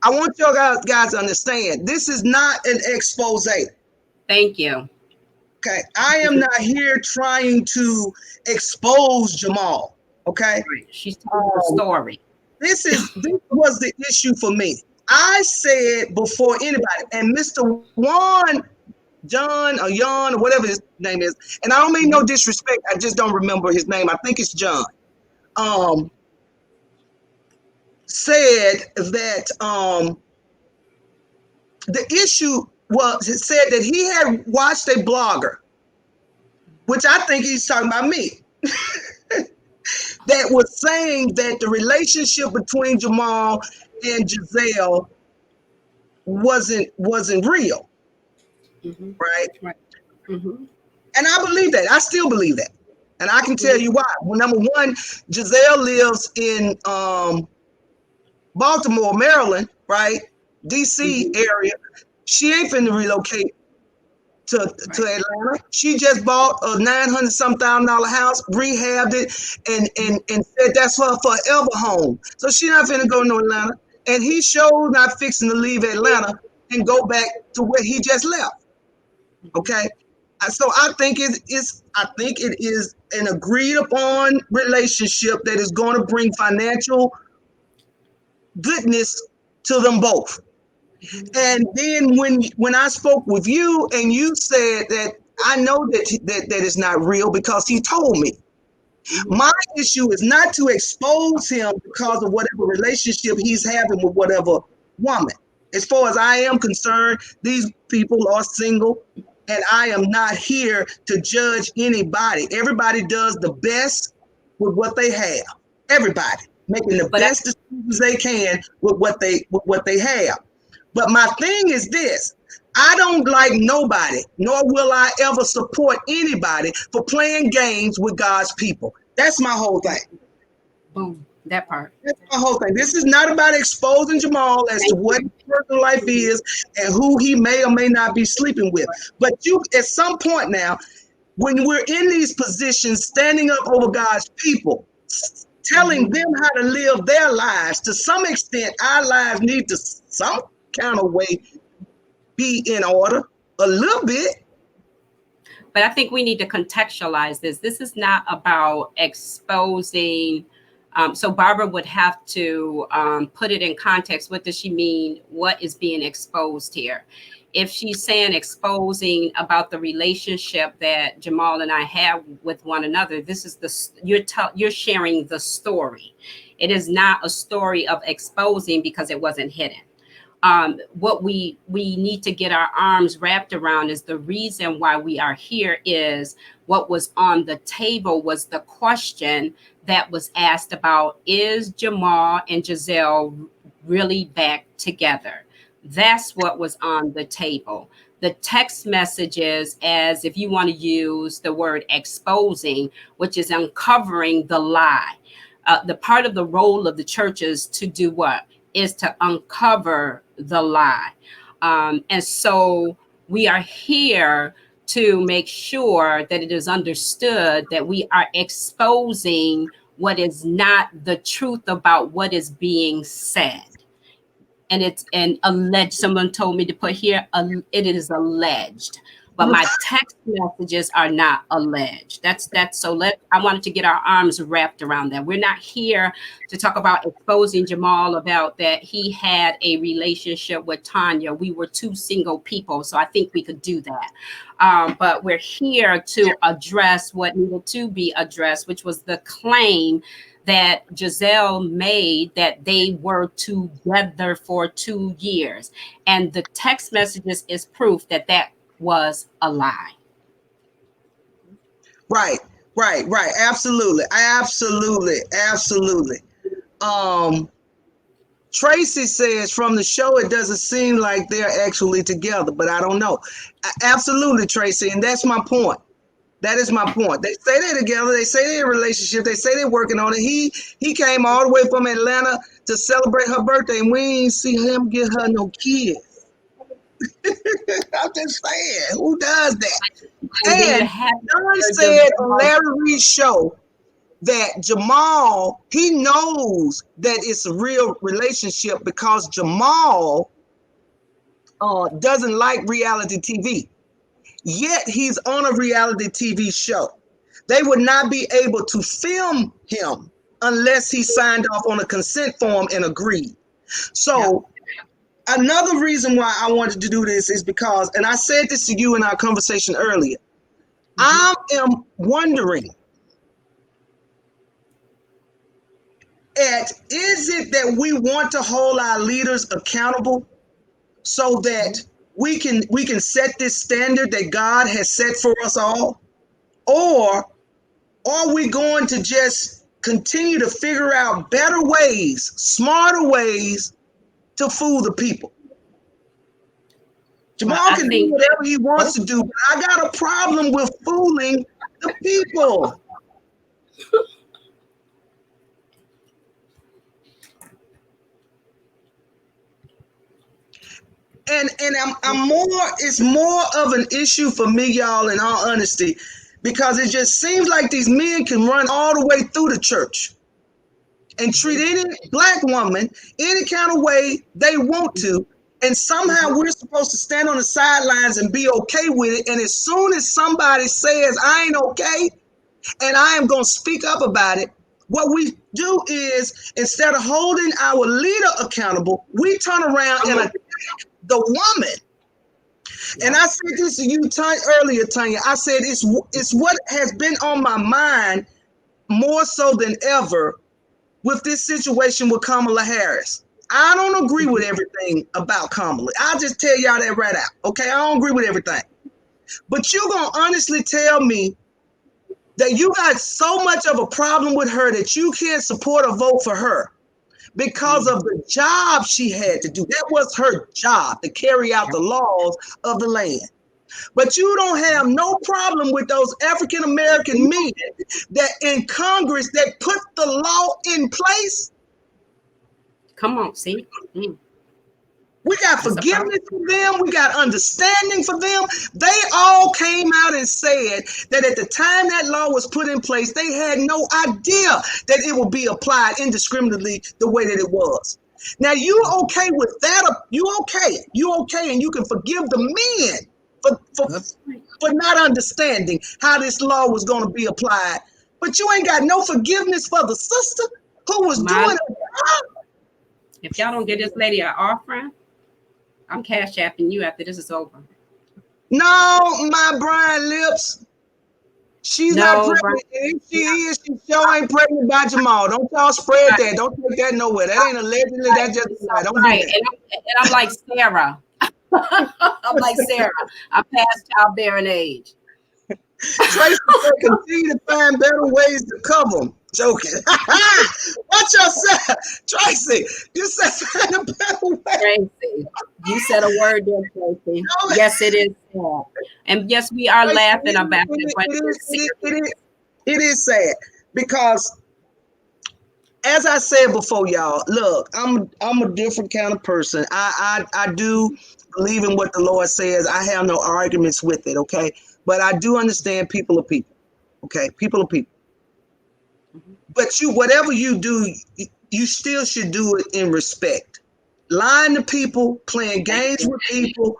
I want you guys to understand, this is not an expose. Thank you. Okay. I am not here trying to expose Jamal. Okay. She's telling the story. This was the issue for me. I said before anybody, and Mr. John or Jan or whatever his name is, and I don't mean no disrespect, I just don't remember his name. I think it's John. Said that the issue said that he had watched a blogger, which I think he's talking about me, that was saying that the relationship between Jamal and Gizelle wasn't real, right? And I believe that. I still believe that, and I can tell you why. Well, number one, Gizelle lives in Baltimore, Maryland, right? DC area, She ain't finna relocate to Atlanta. She just bought a $900-some-thousand house, rehabbed it, and said that's her forever home. So she not finna go to Atlanta. And he sure not fixing to leave Atlanta and go back to where he just left. Okay. So I think it is an agreed upon relationship that is going to bring financial goodness to them both. And then when I spoke with you and you said that I know that is not real because he told me. My issue is not to expose him because of whatever relationship he's having with whatever woman. As far as I am concerned, these people are single, and I am not here to judge anybody. Everybody does the best with what they have. Everybody making the best decisions they can with what they have. But my thing is this. I don't like nobody, nor will I ever support anybody for playing games with God's people. That's my whole thing. Boom. That part. That's my whole thing. This is not about exposing Jamal as to what his personal life is and who he may or may not be sleeping with. But you, at some point now, when we're in these positions, standing up over God's people, telling them how to live their lives, to some extent, our lives need to some kind of way be in order a little bit. But I think we need to contextualize this. This is not about exposing. So Barbara would have to put it in context. What does she mean? What is being exposed here? If she's saying exposing about the relationship that Jamal and I have with one another, this is you're sharing the story. It is not a story of exposing because it wasn't hidden. What we need to get our arms wrapped around is the reason why we are here is what was on the table was the question that was asked about, is Jamal and Gizelle really back together? That's what was on the table. The text messages, as if you want to use the word exposing, which is uncovering the lie. The part of the role of the church is to do what? Is to uncover the lie. And so we are here to make sure that it is understood that we are exposing what is not the truth about what is being said. And it's an alleged, someone told me to put here, it is alleged. But my text messages are not alleged. That's so I wanted to get our arms wrapped around that. We're not here to talk about exposing Jamal about that he had a relationship with Tanya. We were two single people, so I think we could do that. But we're here to address what needed to be addressed, which was the claim that Gizelle made that they were together for 2 years. And the text messages is proof that that was a lie. Right. Absolutely. Tracy says from the show, it doesn't seem like they're actually together, but I don't know. Absolutely, Tracy. And that's my point. That is my point. They say they're together. They say they're in a relationship. They say they're working on it. He came all the way from Atlanta to celebrate her birthday, and we ain't see him get her no kids. I'm just saying, who does that? And Don said on Larry Reed's show that Jamal, he knows that it's a real relationship because Jamal doesn't like reality TV. Yet he's on a reality TV show. They would not be able to film him unless he signed off on a consent form and agreed. So another reason why I wanted to do this is because, and I said this to you in our conversation earlier, I am wondering, is it that we want to hold our leaders accountable so that we can set this standard that God has set for us all? Or are we going to just continue to figure out better ways, smarter ways to fool the people? Jamal can do whatever he wants to do, but I got a problem with fooling the people. And I'm more, it's more of an issue for me, y'all, in all honesty, because it just seems like these men can run all the way through the church and treat any black woman any kind of way they want to. And somehow we're supposed to stand on the sidelines and be okay with it. And as soon as somebody says, I ain't okay, and I am going to speak up about it, what we do is, instead of holding our leader accountable, we turn around and attack the woman. And I said this to you earlier, Tanya. I said it's what has been on my mind more so than ever with this situation with Kamala Harris. I don't agree with everything about Kamala. I'll just tell y'all that right out. Okay, I don't agree with everything. But you're going to honestly tell me that you got so much of a problem with her that you can't support or vote for her because of the job she had to do. That was her job, to carry out the laws of the land. But you don't have no problem with those African American men that in Congress that put the law in place. Come on, see? We got forgiveness for them. We got understanding for them. They all came out and said that at the time that law was put in place, they had no idea that it would be applied indiscriminately the way that it was. Now, you okay with that? You okay. You okay, and you can forgive the men for not understanding how this law was going to be applied. But you ain't got no forgiveness for the sister who was doing it. If y'all don't get this lady an offering, I'm cash apping you after this is over. No, my Brian Lips. She's not pregnant. If she is, she sure ain't pregnant by Jamal. Don't y'all spread that. Don't take that nowhere. That ain't allegedly. That's just don't do that. And I'm like Sarah. I'm like Sarah. I'm past childbearing age. Tracy continue to find better ways to cover them. Joking. Watch yourself, Tracy. You said find a better way. Tracy, you said a word there, Tracy. Yes, it is sad. And yes, we are laughing about it. It is sad because, as I said before, y'all, look, I'm a different kind of person. I do believe in what the Lord says. I have no arguments with it, okay? But I do understand people are people, okay? People are people. But whatever you do, you still should do it in respect. Lying to people, playing games with people,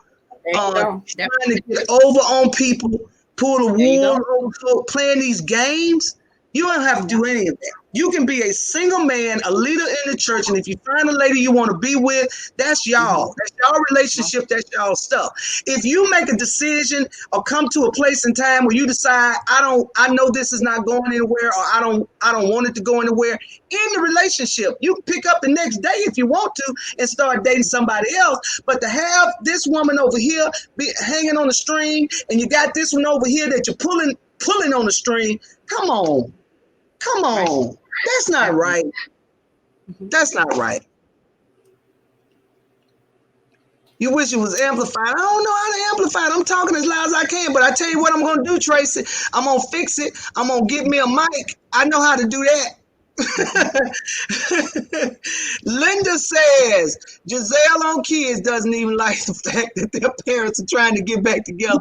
trying to get over on people, pull the wool over folk, playing these games. You don't have to do any of that. You can be a single man, a leader in the church, and if you find a lady you want to be with, that's y'all. That's y'all relationship. That's y'all stuff. If you make a decision or come to a place in time where you decide, I know this is not going anywhere, or I don't want it to go anywhere, in the relationship, you can pick up the next day if you want to and start dating somebody else. But to have this woman over here be hanging on the string, and you got this one over here that you're pulling on the string, come on. That's not right. That's not right. You wish it was amplified. I don't know how to amplify it. I'm talking as loud as I can, but I tell you what I'm going to do, Tracy. I'm going to fix it. I'm going to get me a mic. I know how to do that. Linda says Gizelle on Kids doesn't even like the fact that their parents are trying to get back together.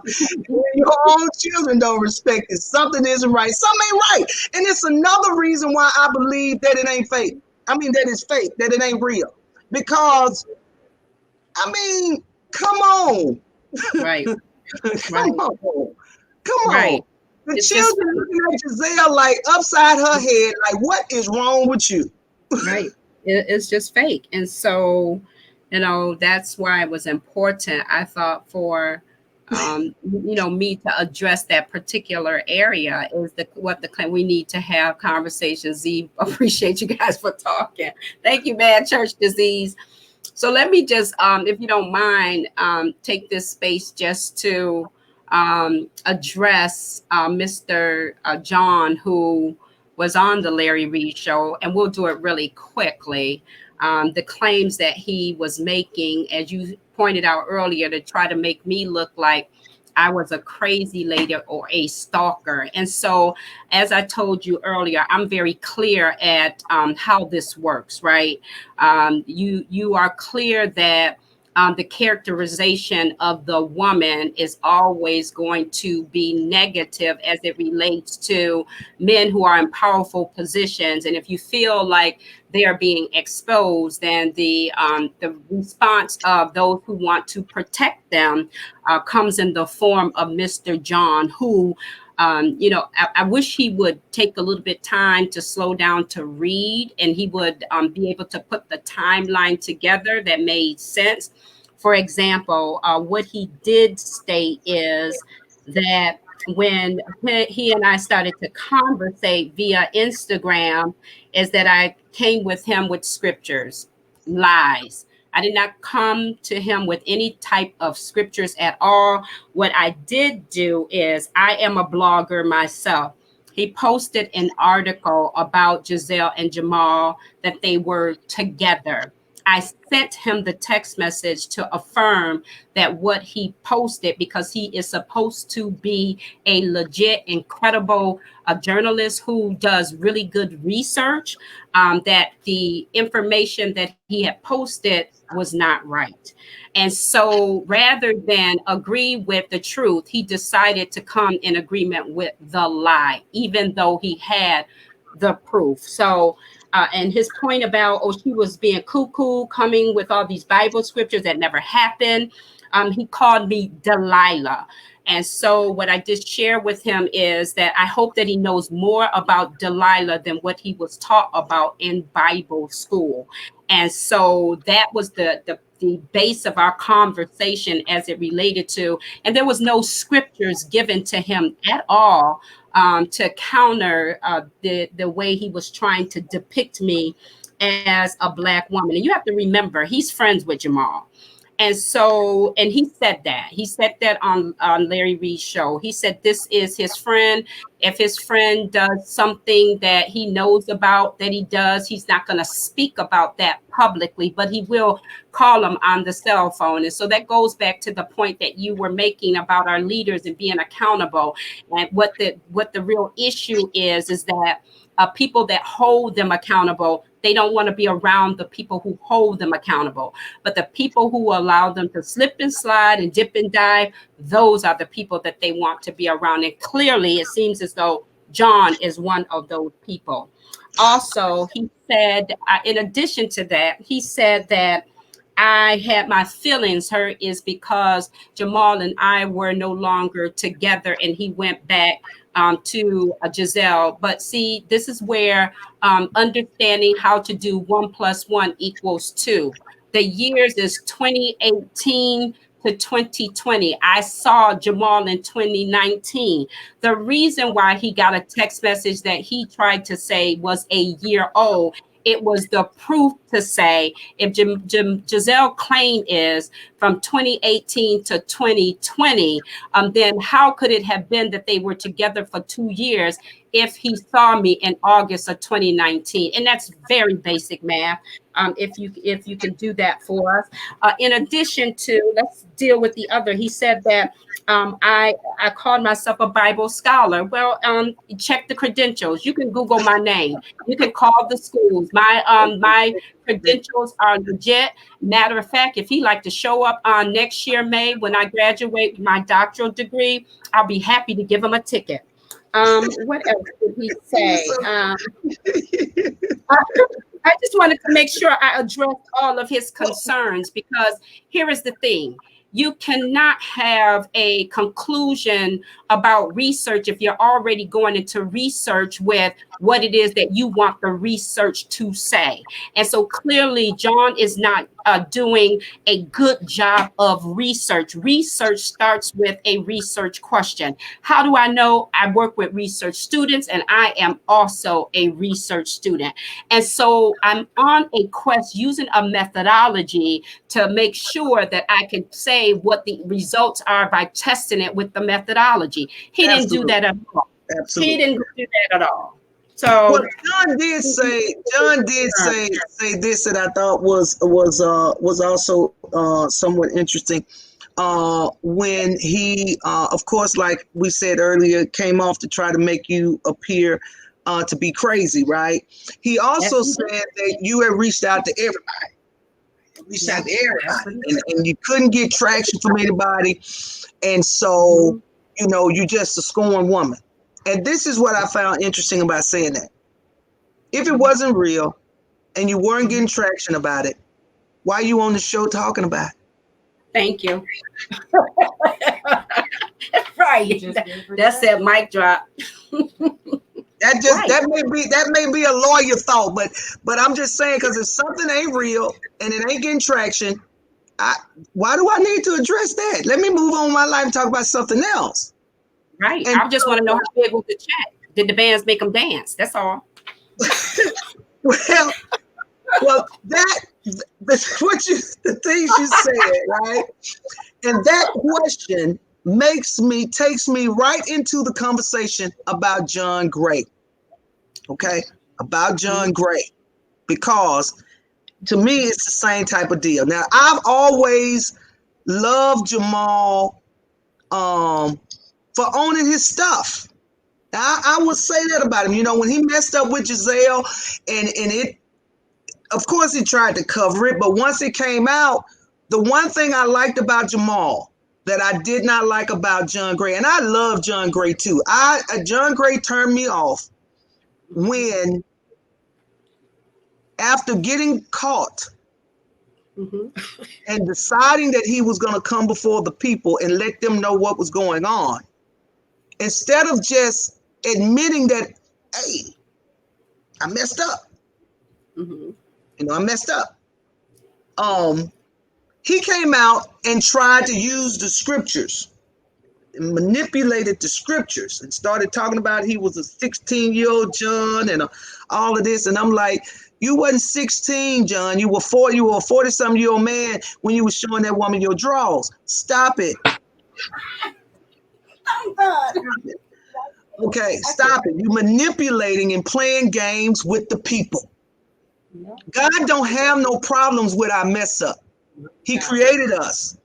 Your own children don't respect it. Something isn't right. Something ain't right. And it's another reason why I believe that it ain't fake. I mean, that it's fake, that it ain't real. Because, I mean, come on. Right. Come on. The children looking at Gizelle like upside her head, like, what is wrong with you? Right. It's just fake. And so, that's why it was important, I thought, for, me to address that particular area is we need to have conversations. Z, appreciate you guys for talking. Thank you, Bad Church Disease. So let me just, if you don't mind, take this space just to address Mr. John, who was on the Larry Reed show, and we'll do it really quickly. The claims that he was making, as you pointed out earlier, to try to make me look like I was a crazy lady or a stalker. And so, as I told you earlier, I'm very clear at how this works, right? You are clear that the characterization of the woman is always going to be negative as it relates to men who are in powerful positions. And if you feel like they are being exposed, then the response of those who want to protect them comes in the form of Mr. John, who I wish he would take a little bit time to slow down to read, and he would be able to put the timeline together that made sense. For example, what he did state is that when he and I started to conversate via Instagram, is that I came with him with scriptures, lies. I did not come to him with any type of scriptures at all. What I did do is, I am a blogger myself. He posted an article about Gizelle and Jamal, that they were together. I sent him the text message to affirm that what he posted, because he is supposed to be a legit, incredible journalist who does really good research, that the information that he had posted was not right. And so rather than agree with the truth, he decided to come in agreement with the lie, even though he had the proof. So and his point about, oh, she was being cuckoo, coming with all these Bible scriptures that never happened. He called me Delilah. And so what I just share with him is that I hope that he knows more about Delilah than what he was taught about in Bible school. And so that was the base of our conversation as it related to, and there was no scriptures given to him at all to counter the way he was trying to depict me as a Black woman. And you have to remember, he's friends with Jamal. And so, and he said that on Larry Reid's show. He said this is his friend. If his friend does something that he knows about that he does, he's not going to speak about that publicly, but he will call him on the cell phone. And so that goes back to the point that you were making about our leaders and being accountable. And what the real issue is that people that hold them accountable, they don't want to be around the people who hold them accountable. But the people who allow them to slip and slide and dip and dive, those are the people that they want to be around. And clearly, it seems as though John is one of those people. Also, he said, in addition to that, he said that I had my feelings hurt is because Jamal and I were no longer together, and he went back to Gizelle. But see, this is where understanding how to do 1 + 1 = 2. The years is 2018 to 2020. I saw Jamal in 2019. The reason why he got a text message that he tried to say was a year old, it was the proof to say, if Gizelle claim is from 2018 to 2020, then how could it have been that they were together for 2 years if he saw me in August of 2019? And that's very basic math. If you can do that for us. In addition to, let's deal with the other. He said that I called myself a Bible scholar. Well, check the credentials. You can Google my name. You can call the schools. My credentials are legit. Matter of fact, if he like to show up on next year, May, when I graduate with my doctoral degree, I'll be happy to give him a ticket. What else did he say? I just wanted to make sure I addressed all of his concerns, because here is the thing. You cannot have a conclusion about research if you're already going into research with what it is that you want the research to say. And so clearly, John is not doing a good job of research. Research starts with a research question. How do I know? I work with research students, and I am also a research student. And so I'm on a quest using a methodology to make sure that I can say what the results are by testing it with the methodology. He didn't do that at all. Absolutely. He didn't do that at all. So well, John did say this that I thought was also somewhat interesting. When he, of course, like we said earlier, came off to try to make you appear to be crazy, right? He also said that you had reached out to everybody. reached out to everybody, and you couldn't get traction from anybody. And so, you're just a scorned woman. And this is what I found interesting about saying that. If it wasn't real and you weren't getting traction about it, why are you on the show talking about it? Thank you. Right. That's that mic drop. That may be a lawyer thought, but I'm just saying, because if something ain't real and it ain't getting traction, why do I need to address that? Let me move on with my life and talk about something else. Right. I just want to know how big was the check. Did the bands make them dance? That's all. well, that's the things you said, right? And that question takes me right into the conversation about John Gray. Okay, about John Gray, because to me it's the same type of deal. Now, I've always loved Jamal for owning his stuff. I would say that about him. When he messed up with Gizelle, and it, of course, he tried to cover it, but once it came out, the one thing I liked about Jamal that I did not like about John Gray, and I love John Gray too. John Gray turned me off when, after getting caught and deciding that he was going to come before the people and let them know what was going on, instead of just admitting that, hey, I messed up. I messed up. He came out and tried to use the scriptures, and manipulated the scriptures, and started talking about he was a 16-year-old John and all of this. And I'm like, you wasn't 16, John. You were a 40-something-year-old man when you were showing that woman your drawers. Stop it. Okay, stop it. You manipulating and playing games with the people. God don't have no problems with our mess up. He created us,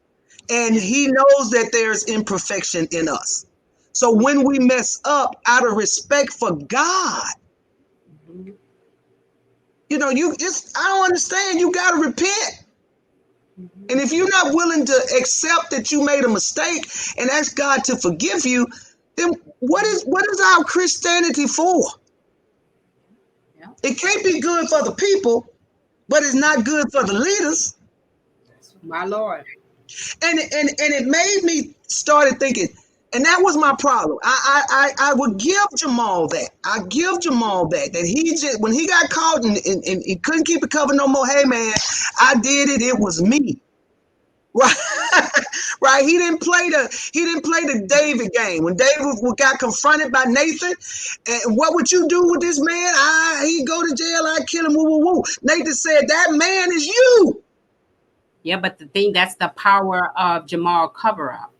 and he knows that there's imperfection in us. So when we mess up, out of respect for God, I don't understand. You got to repent. And if you're not willing to accept that you made a mistake and ask God to forgive you, then what is our Christianity for? It can't be good for the people, but it's not good for the leaders. My Lord. And it made me started thinking, and that was my problem. I would give Jamal that. I give Jamal that he just, when he got caught and he couldn't keep it covered no more, hey man, I did it. It was me. Right. Right. He didn't play the David game. When David got confronted by Nathan, and what would you do with this man? He'd go to jail, I'd kill him, woo, woo, woo. Nathan said, that man is you. Yeah, but that's the power of Jamal cover-up.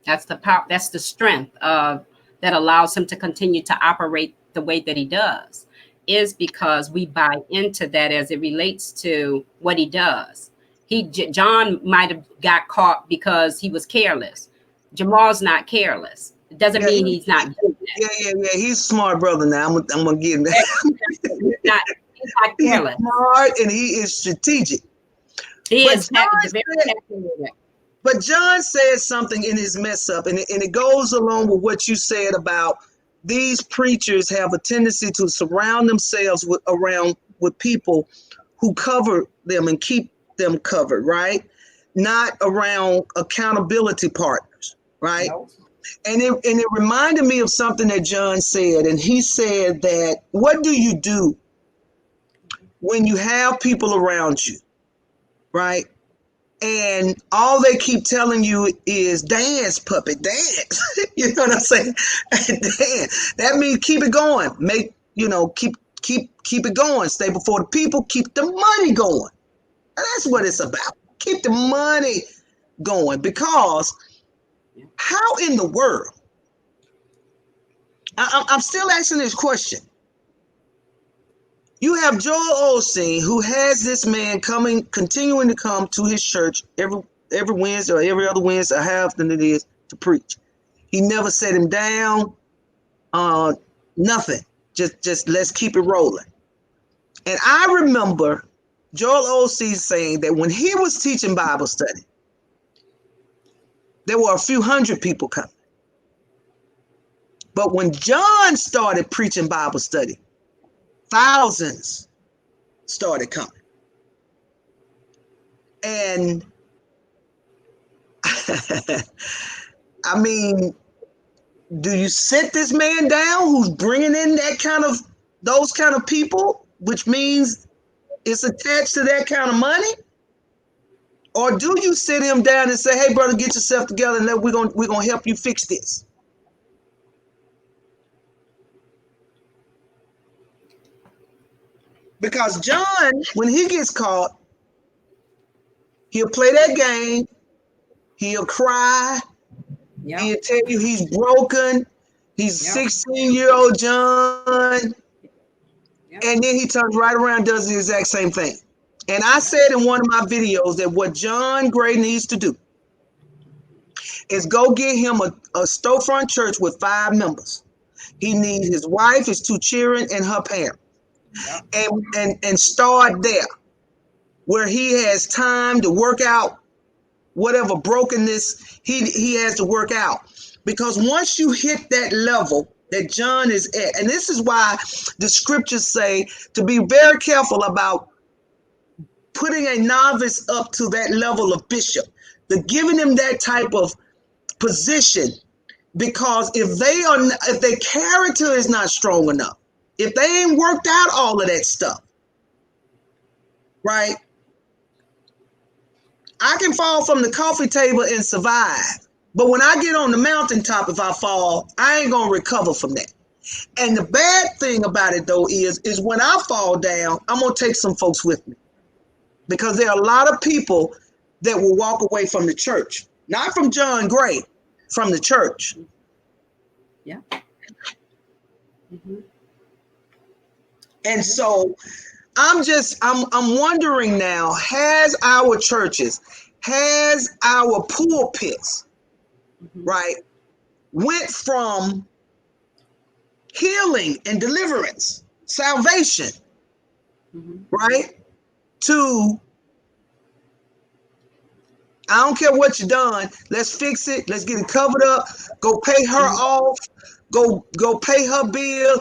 That's the power, that's the strength of that allows him to continue to operate the way that he does, is because we buy into that as it relates to what he does. John might have got caught because he was careless. Jamal's not careless. It doesn't mean he's not doing that. Yeah. He's a smart brother now. I'm gonna give him that. He's not careless. He's smart and he is strategic. But John said something in his mess up, and it goes along with what you said about these preachers have a tendency to surround themselves with people who cover them and keep them covered, right? Not around accountability partners, right? No. And it reminded me of something that John said, and he said that, what do you do when you have people around you, right? And all they keep telling you is dance, puppet, dance. You know what I'm saying? Dance. That means keep it going. Keep it going. Stay before the people. Keep the money going. And that's what it's about. Keep the money going. Because how in the world? I'm still asking this question. You have Joel Osteen, who has this man continuing to come to his church every Wednesday or every other Wednesday, however it is, to preach. He never set him down, nothing. Just let's keep it rolling. And I remember Joel Osteen saying that when he was teaching Bible study, there were a few hundred people coming. But when John started preaching Bible study, thousands started coming. And I mean, do you sit this man down who's bringing in those kind of people, which means it's attached to that kind of money? Or do you sit him down and say, hey, brother, get yourself together and we're gonna help you fix this? Because John, when he gets caught, he'll play that game, he'll cry, Yep. he'll tell you he's broken, he's Yep. 16-year-old John, Yep. and then he turns right around and does the exact same thing. And I said in one of my videos that what John Gray needs to do is go get him a storefront church with 5 members. He needs his wife, his 2 children, and her parents. Yep. And start there where he has time to work out whatever brokenness he has to work out. Because once you hit that level that John is at, and this is why the scriptures say to be very careful about putting a novice up to that level of bishop, the giving them that type of position, because if their character is not strong enough, if they ain't worked out all of that stuff, right? I can fall from the coffee table and survive, but when I get on the mountaintop, if I fall, I ain't gonna recover from that. And the bad thing about it though is when I fall down, I'm gonna take some folks with me, because there are a lot of people that will walk away from the church, not from John Gray, from the church. Yeah. Mm-hmm. And so I'm wondering now, has our churches, has our pulpits, right, went from healing and deliverance, salvation, right, to I don't care what you done, let's fix it, let's get it covered up, go pay her off, go pay her bill.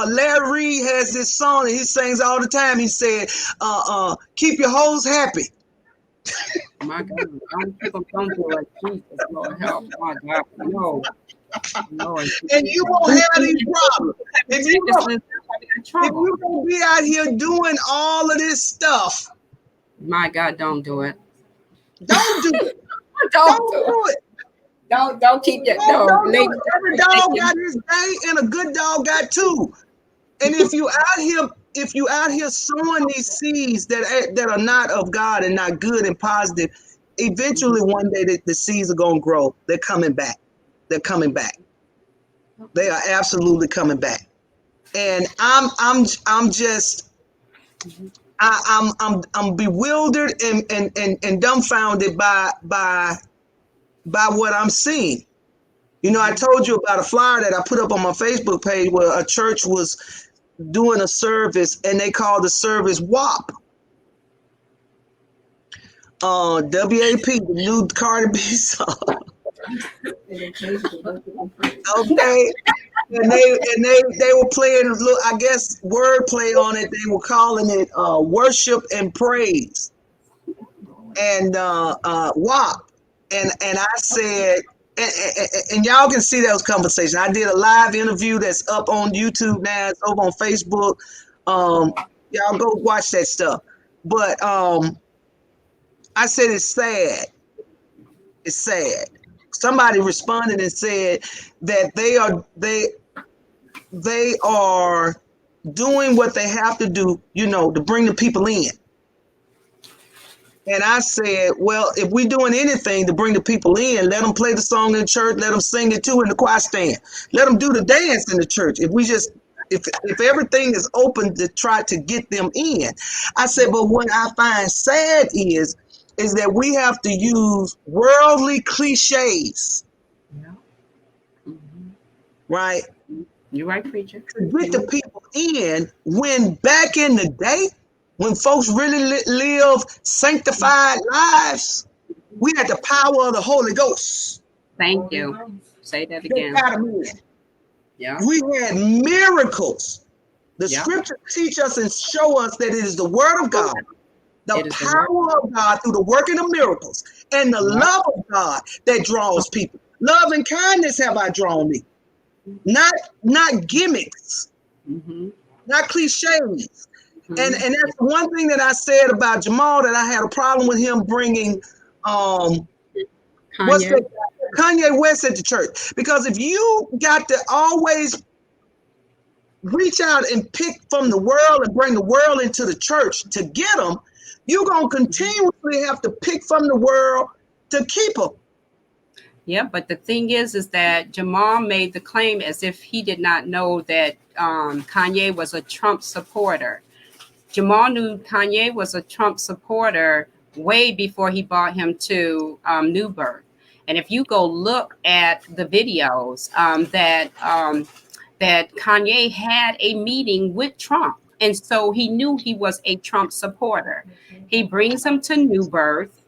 Larry Reid has this song that he sings all the time. He said, keep your hoes happy. My God, don't do it. Jesus, Lord help. My God, no. Lord. And you won't have these problems. If you're going to be out here doing all of this stuff, my God, don't do it. Don't do it. Don't do it. Don't keep that. Every dog got his day, and a good dog got 2. And if you out here sowing these seeds that are not of God and not good and positive, eventually one day the seeds are gonna grow. They're coming back. They're coming back. They are absolutely coming back. And I'm bewildered and dumbfounded by what I'm seeing. You know, I told you about a flyer that I put up on my Facebook page where a church was doing a service and they called the service WAP. WAP, the new Cardi B song. Okay. And they were playing, I guess, wordplay on it. They were calling it worship and praise. And WAP. And I said, and y'all can see those conversations. I did a live interview that's up on YouTube now. It's over on Facebook. Y'all go watch that stuff. But I said it's sad. It's sad. Somebody responded and said that they are doing what they have to do, you know, to bring the people in. And I said, well, if we're doing anything to bring the people in, let them play the song in church, let them sing it too in the choir stand. Let them do the dance in the church. If everything is open to try to get them in. I said, but what I find sad is that we have to use worldly cliches. Yeah. Mm-hmm. Right? You're right, preacher. To get the people in, when back in the day, When folks really live sanctified lives, we had the power of the Holy Ghost. Thank you. Say that They again. got 'em in. Yeah. We had miracles. The Yeah. scriptures teach us and show us that it is the word of God, the It is the word. power of God through the working of miracles, and the Yeah. love of God that draws people. Love and kindness have I drawn thee. Not gimmicks, Mm-hmm. not cliches. And Mm-hmm. that's one thing that I said about Jamal, that I had a problem with him bringing what's Kanye. that, Kanye West at the church. Because if you got to always reach out and pick from the world and bring the world into the church to get them, you're going to continuously have to pick from the world to keep them. Yeah, but the thing is that Jamal made the claim as if he did not know that Kanye was a Trump supporter. Jamal knew Kanye was a Trump supporter way before he brought him to New Birth. And if you go look at the videos that Kanye had a meeting with Trump, and so he knew he was a Trump supporter. He brings him to New Birth.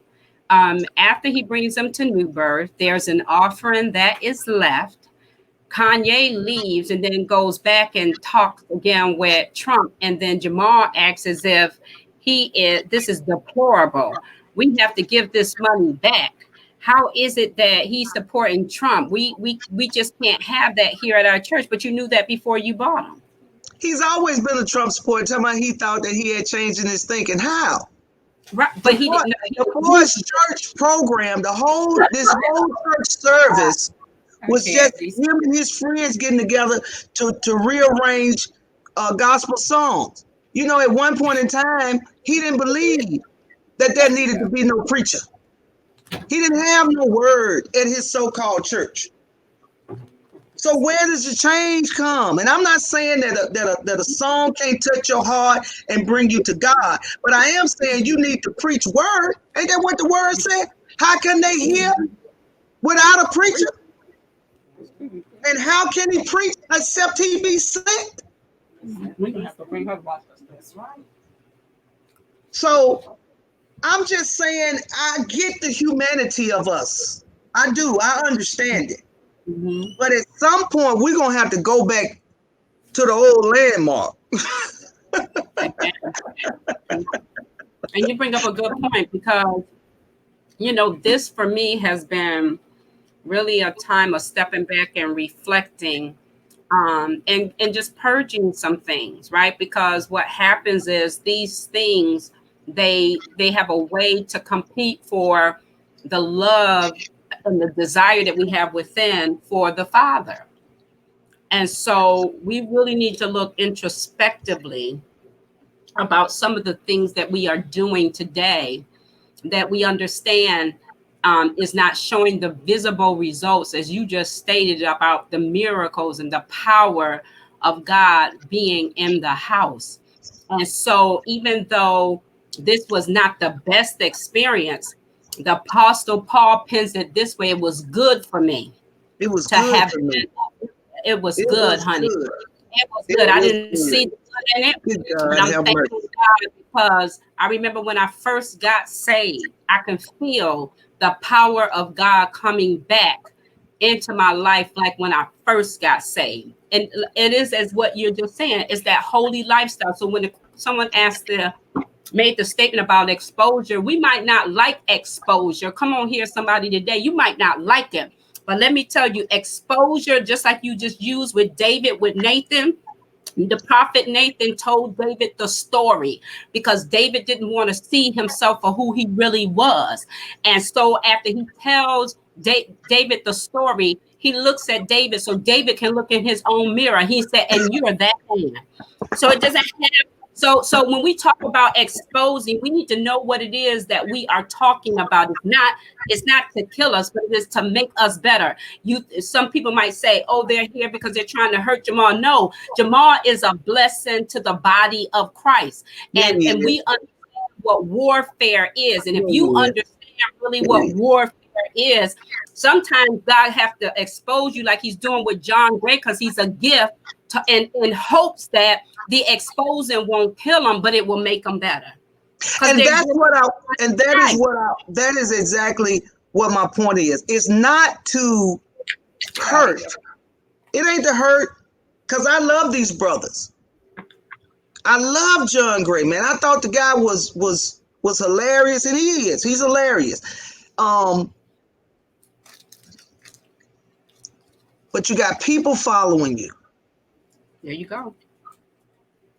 After he brings them to New Birth, there's an offering that is left. Kanye leaves and then goes back and talks again with Trump. And then Jamal acts as if this is deplorable. We have to give this money back. How is it that he's supporting Trump? We just can't have that here at our church, but you knew that before you bought him. He's always been a Trump supporter. Talking about he thought that he had changed in his thinking. How? Right, but he didn't. The Force Church program, this whole church service was just him and his friends getting together to rearrange gospel songs. You know, at one point in time, he didn't believe that there needed to be no preacher. He didn't have no word at his so-called church. So where does the change come? And I'm not saying that a song can't touch your heart and bring you to God, but I am saying you need to preach word. Ain't that what the word said? How can they hear without a preacher? And how can he preach except he be sent? We have to bring her watch us. That's right. So I'm just saying I get the humanity of us. I do. I understand it. Mm-hmm. But at some point, we're going to have to go back to the old landmark. And you bring up a good point because, you know, this for me has been really a time of stepping back and reflecting and just purging some things, right? Because what happens is these things, they have a way to compete for the love and the desire that we have within for the Father. And so we really need to look introspectively about some of the things that we are doing today that we understand is not showing the visible results, as you just stated, about the miracles and the power of God being in the house. And so even though this was not the best experience, the Apostle Paul pins it this way: it was good for me. It was to good have for me. It was good, honey. Good. It was good. I didn't see the good in it, but I'm thanking God because I remember when I first got saved, I can feel the power of God coming back into my life like when I first got saved. And it is as what you're just saying, it's that holy lifestyle. So when someone made the statement about exposure, we might not like exposure. Come on here, somebody today, you might not like it. But let me tell you, exposure, just like you just used with David, with Nathan, the prophet Nathan told David the story because David didn't want to see himself for who he really was. And so after he tells David the story, he looks at David so David can look in his own mirror. He said, and you're that man. So it doesn't have. So when we talk about exposing, we need to know what it is that we are talking about. It's not to kill us, but it is to make us better. Some people might say, oh, they're here because they're trying to hurt Jamal. No, Jamal is a blessing to the body of Christ. And we understand what warfare is. And if you understand really what warfare is, sometimes God have to expose you like he's doing with John Gray because he's a gift in hopes that the exposing won't kill them, but it will make them better. And that is exactly what my point is. It's not to hurt. It ain't to hurt, because I love these brothers. I love John Gray, man. I thought the guy was hilarious, and he is. He's hilarious. But you got people following you. There you go.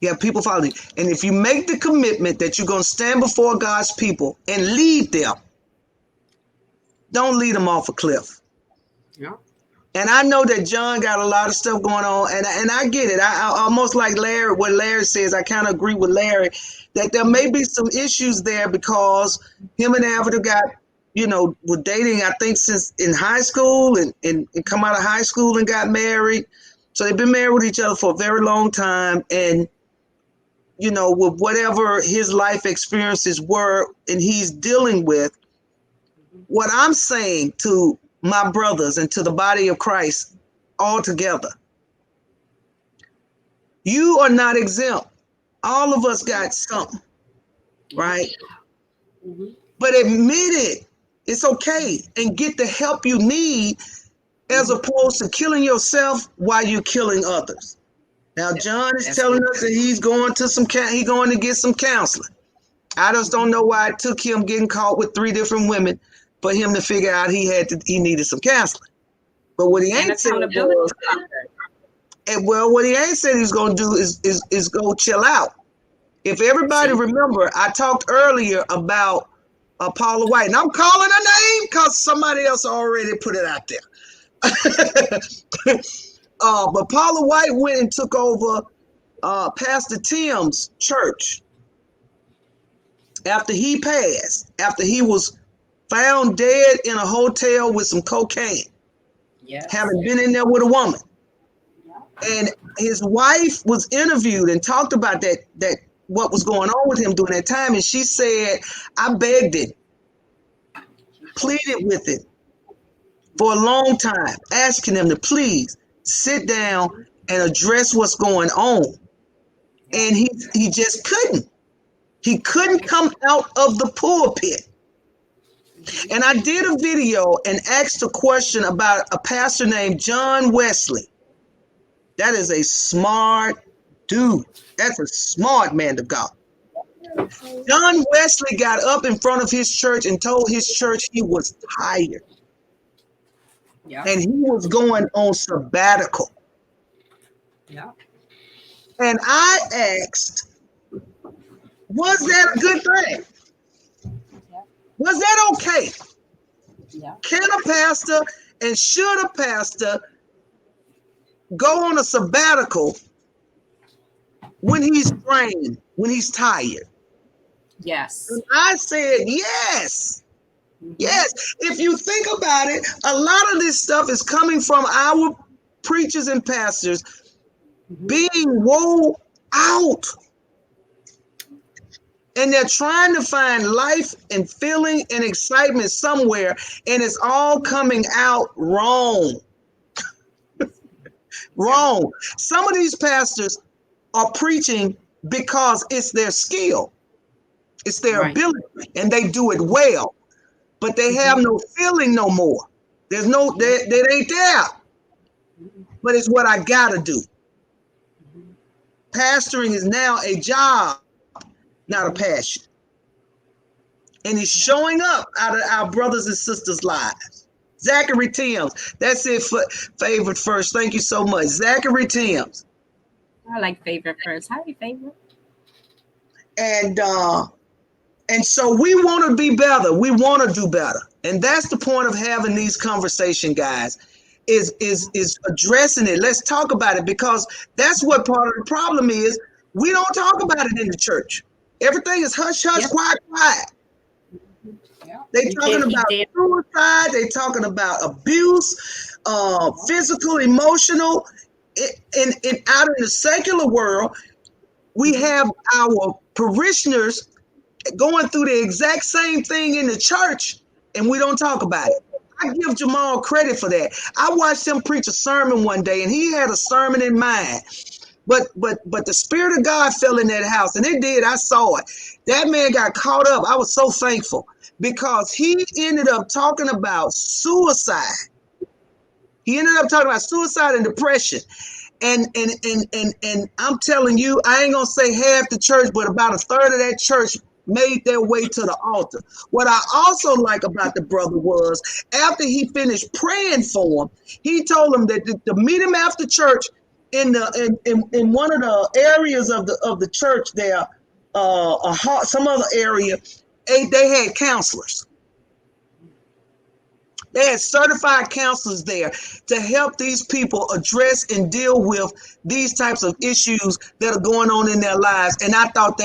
You have people following you. And if you make the commitment that you're going to stand before God's people and lead them, don't lead them off a cliff. Yeah. And I know that John got a lot of stuff going on, and I get it. I almost like Larry, what Larry says, I kind of agree with Larry, that there may be some issues there because him and Avril got, were dating, I think, since in high school and come out of high school and got married. So they've been married with each other for a very long time. And, with whatever his life experiences were and he's dealing with, what I'm saying to my brothers and to the body of Christ all together, you are not exempt. All of us got something, right? Mm-hmm. But admit it. It's okay, and get the help you need, as opposed to killing yourself while you're killing others. Now, John is telling us that he's going to get some counseling. I just don't know why it took him getting caught with 3 different women for him to figure out he needed some counseling. But what he ain't said was, what he ain't said he's going to do is go chill out. If everybody remember, I talked earlier about Paula White, and I'm calling her name because somebody else already put it out there. But Paula White went and took over Pastor Tim's church after he passed, after he was found dead in a hotel with some cocaine, having been in there with a woman. And his wife was interviewed and talked about that what was going on with him during that time. And she said, I begged it, pleaded with it for a long time, asking him to please sit down and address what's going on. And he just couldn't. He couldn't come out of the pulpit. And I did a video and asked a question about a pastor named John Wesley. That is a smart dude. That's a smart man of God. John Wesley got up in front of his church and told his church he was tired. Yeah. And he was going on sabbatical. Yeah. And I asked, was that a good thing? Yeah. Was that okay? Yeah. Can a pastor and should a pastor go on a sabbatical when he's drained, when he's tired? Yes. And I said, yes. Yes. If you think about it, a lot of this stuff is coming from our preachers and pastors being wore out. And they're trying to find life and feeling and excitement somewhere, and it's all coming out wrong. Wrong. Some of these pastors are preaching because it's their skill. It's their ability, and they do it well. But they have no feeling no more. There's no, they ain't there. But it's what I gotta do. Pastoring is now a job, not a passion. And it's showing up out of our brothers and sisters' lives. Zachary Timms, that's it for favorite first. Thank you so much. Zachary Timms. I like favorite first. Hi, favorite. And so we want to be better. We want to do better. And that's the point of having these conversations, guys, is addressing it. Let's talk about it, because that's what part of the problem is. We don't talk about it in the church. Everything is hush, hush, quiet, quiet. They're talking about suicide. They're talking about abuse, physical, emotional. And out in the secular world, we have our parishioners going through the exact same thing in the church, and we don't talk about it. I give Jamal credit for that. I watched him preach a sermon one day, and he had a sermon in mind. But the spirit of God fell in that house, and it did. I saw it. That man got caught up. I was so thankful because he ended up talking about suicide. He ended up talking about suicide and depression. And I'm telling you, I ain't gonna say half the church, but about a third of that church made their way to the altar. What I also like about the brother was after he finished praying for him, he told him that to meet him after church in one of the areas of the church there, some other area, they had counselors. They had certified counselors there to help these people address and deal with these types of issues that are going on in their lives. And I thought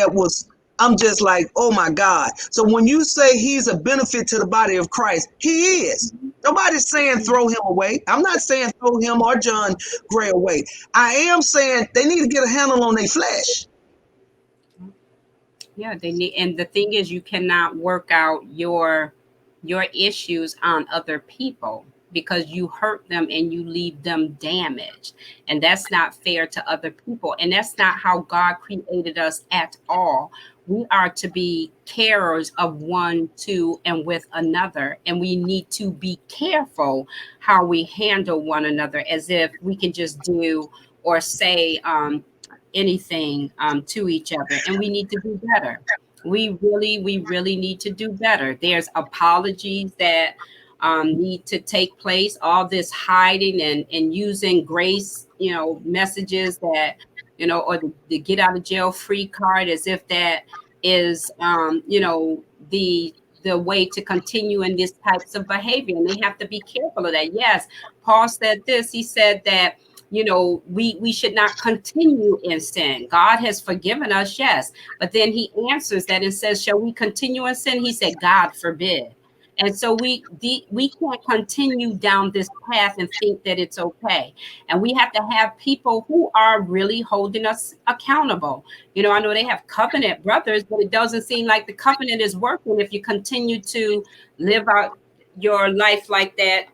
I'm just like, oh my God. So when you say he's a benefit to the body of Christ, he is. Nobody's saying throw him away. I'm not saying throw him or John Gray away. I am saying they need to get a handle on their flesh. Yeah, they need, and the thing is, you cannot work out your issues on other people because you hurt them and you leave them damaged, and that's not fair to other people, and that's not how God created us at all. We are to be carers of one, two, and with another, and we need to be careful how we handle one another, as if we can just do or say anything to each other, and we need to do better. We really need to do better. There's apologies that need to take place. All this hiding and using grace, messages that, or the get out of jail free card, as if that is, the way to continue in these types of behavior. And they have to be careful of that. Yes, Paul said this. He said that we should not continue in sin. God has forgiven us, yes. But then he answers that and says, shall we continue in sin? He said, God forbid. And so we can't continue down this path and think that it's okay. And we have to have people who are really holding us accountable. I know they have covenant brothers, but it doesn't seem like the covenant is working if you continue to live out your life like that,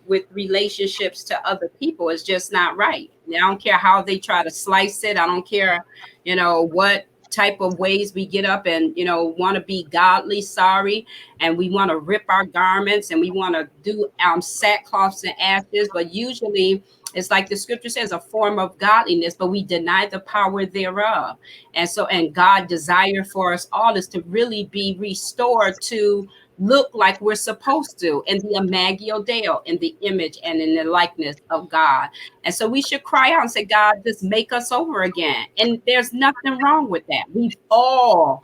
with relationships to other people. Is just not right. I don't care how they try to slice it. I don't care, what type of ways we get up and, want to be godly sorry, and we want to rip our garments and we want to do sackcloths and ashes. But usually it's like the scripture says, a form of godliness, but we deny the power thereof. And God desire for us all is to really be restored to look like we're supposed to in the imago Dei, in the image and in the likeness of God. And so we should cry out and say, God, just make us over again. And there's nothing wrong with that. Paul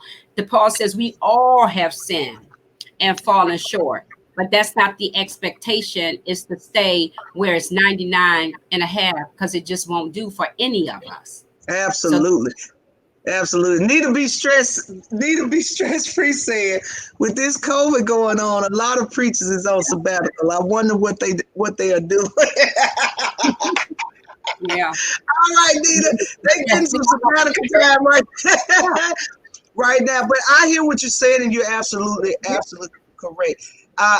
says we all have sinned and fallen short. But that's not the expectation, is to stay where it's 99 and a half, because it just won't do for any of us. Absolutely. Absolutely. Need to be stress-free, saying with this COVID going on, a lot of preachers is on sabbatical. I wonder what they are doing. Yeah. All right, Nita. They getting some sabbatical time right now. But I hear what you're saying, and you're absolutely correct. I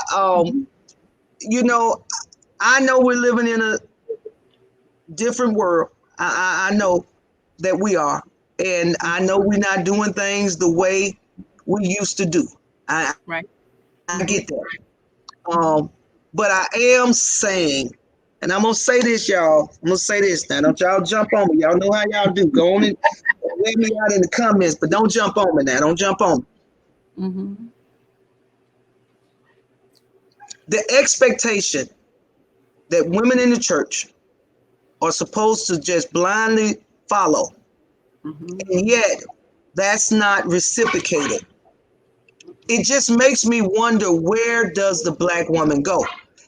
know we're living in a different world. I know that we are. And I know we're not doing things the way we used to do. I get that. But I am saying, and I'm going to say this, y'all. I'm going to say this now. Don't y'all jump on me. Y'all know how y'all do. Go on and let me out in the comments, but don't jump on me now. Don't jump on me. Mm-hmm. The expectation that women in the church are supposed to just blindly follow, and yet that's not reciprocated. It just makes me wonder, where does the Black woman go?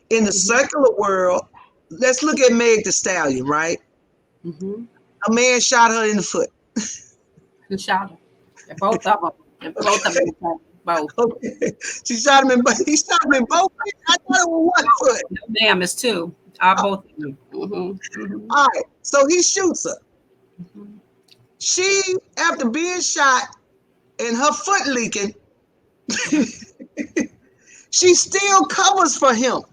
In the secular world, let's look at Meg Thee Stallion, right? A man shot her in the foot. Who shot her? Both of them. Both. Okay. He shot him in both. I thought it was one foot. No, damn, it's two. Both of them. All right. So he shoots her. She, after being shot and her foot leaking, she still covers for him.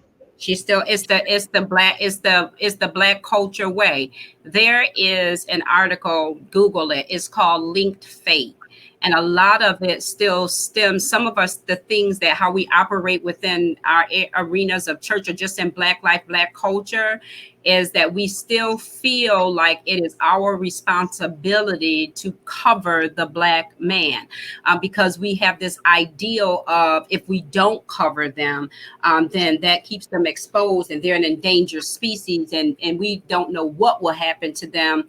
She's still, it's the black culture way. There is an article, Google it. It's called Linked Fate. And a lot of it still stems, some of us, the things that how we operate within our arenas of church or just in Black life, Black culture, is that we still feel like it is our responsibility to cover the Black man, because we have this ideal of if we don't cover them, then that keeps them exposed and they're an endangered species, and we don't know what will happen to them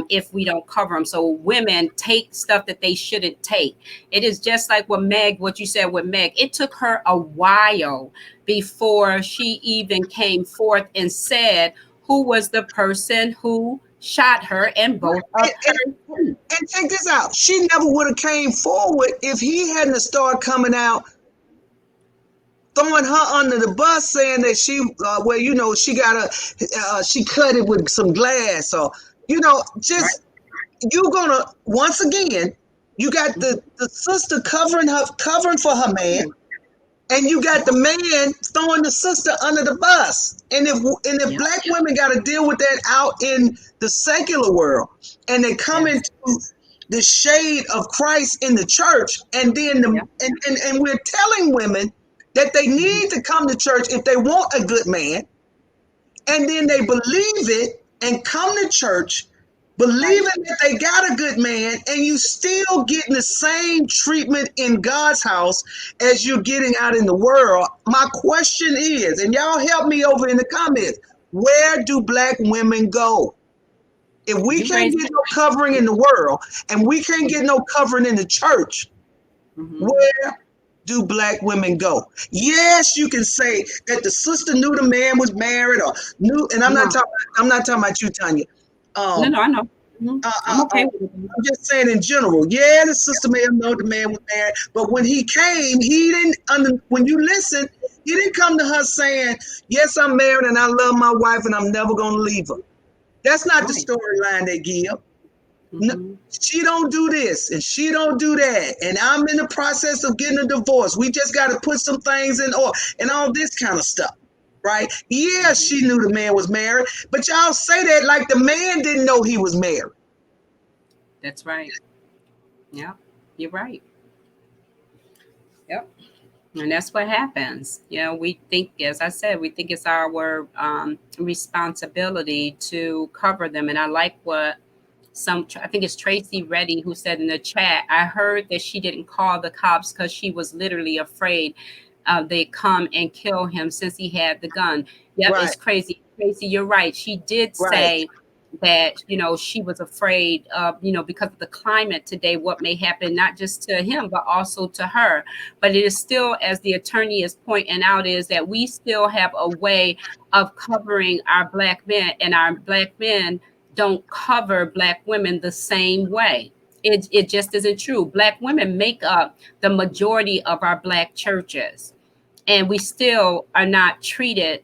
if we don't cover them. So women take stuff that they shouldn't take. It is just like what you said with Meg. It took her a while before she even came forth and said who was the person who shot her and both of her. And check this out. She never would have came forward if he hadn't started coming out throwing her under the bus, saying that she, she got she cut it with some glass, or just you're gonna once again, you got the sister covering for her man, and you got the man throwing the sister under the bus. And if Black women got to deal with that out in the secular world, and they come into the shade of Christ in the church, and then and we're telling women that they need to come to church if they want a good man, and then they believe it and come to church believing that they got a good man, and you still getting the same treatment in God's house as you're getting out in the world. My question is, and y'all help me over in the comments, where do Black women go? If we can't get no covering in the world, and we can't get no covering in the church, where do Black women go? Yes, you can say that the sister knew the man was married, or knew, and I'm not talking about you, Tanya. No, I know. I'm okay with it. I'm just saying in general. Yeah, the sister may have known the man was married, but when he came, he didn't. When you listen, he didn't come to her saying, "Yes, I'm married and I love my wife and I'm never going to leave her." That's not the storyline they give. No, she don't do this and she don't do that, and I'm in the process of getting a divorce. We just got to put some things in order and all this kind of stuff. Right? Yeah, she knew the man was married, but y'all say that like the man didn't know he was married. That's right. Yeah, you're right. Yep. And that's what happens. We think, as I said, we think it's our responsibility to cover them. And I like what I think it's Tracy Reddy who said in the chat, I heard that she didn't call the cops because she was literally afraid they'd come and kill him since he had the gun. Yep, It's crazy. Tracy, you're right. She did say that, she was afraid of, because of the climate today, what may happen, not just to him, but also to her. But it is still, as the attorney is pointing out, is that we still have a way of covering our Black men, and our Black men don't cover Black women the same way. It just isn't true. Black women make up the majority of our Black churches, and we still are not treated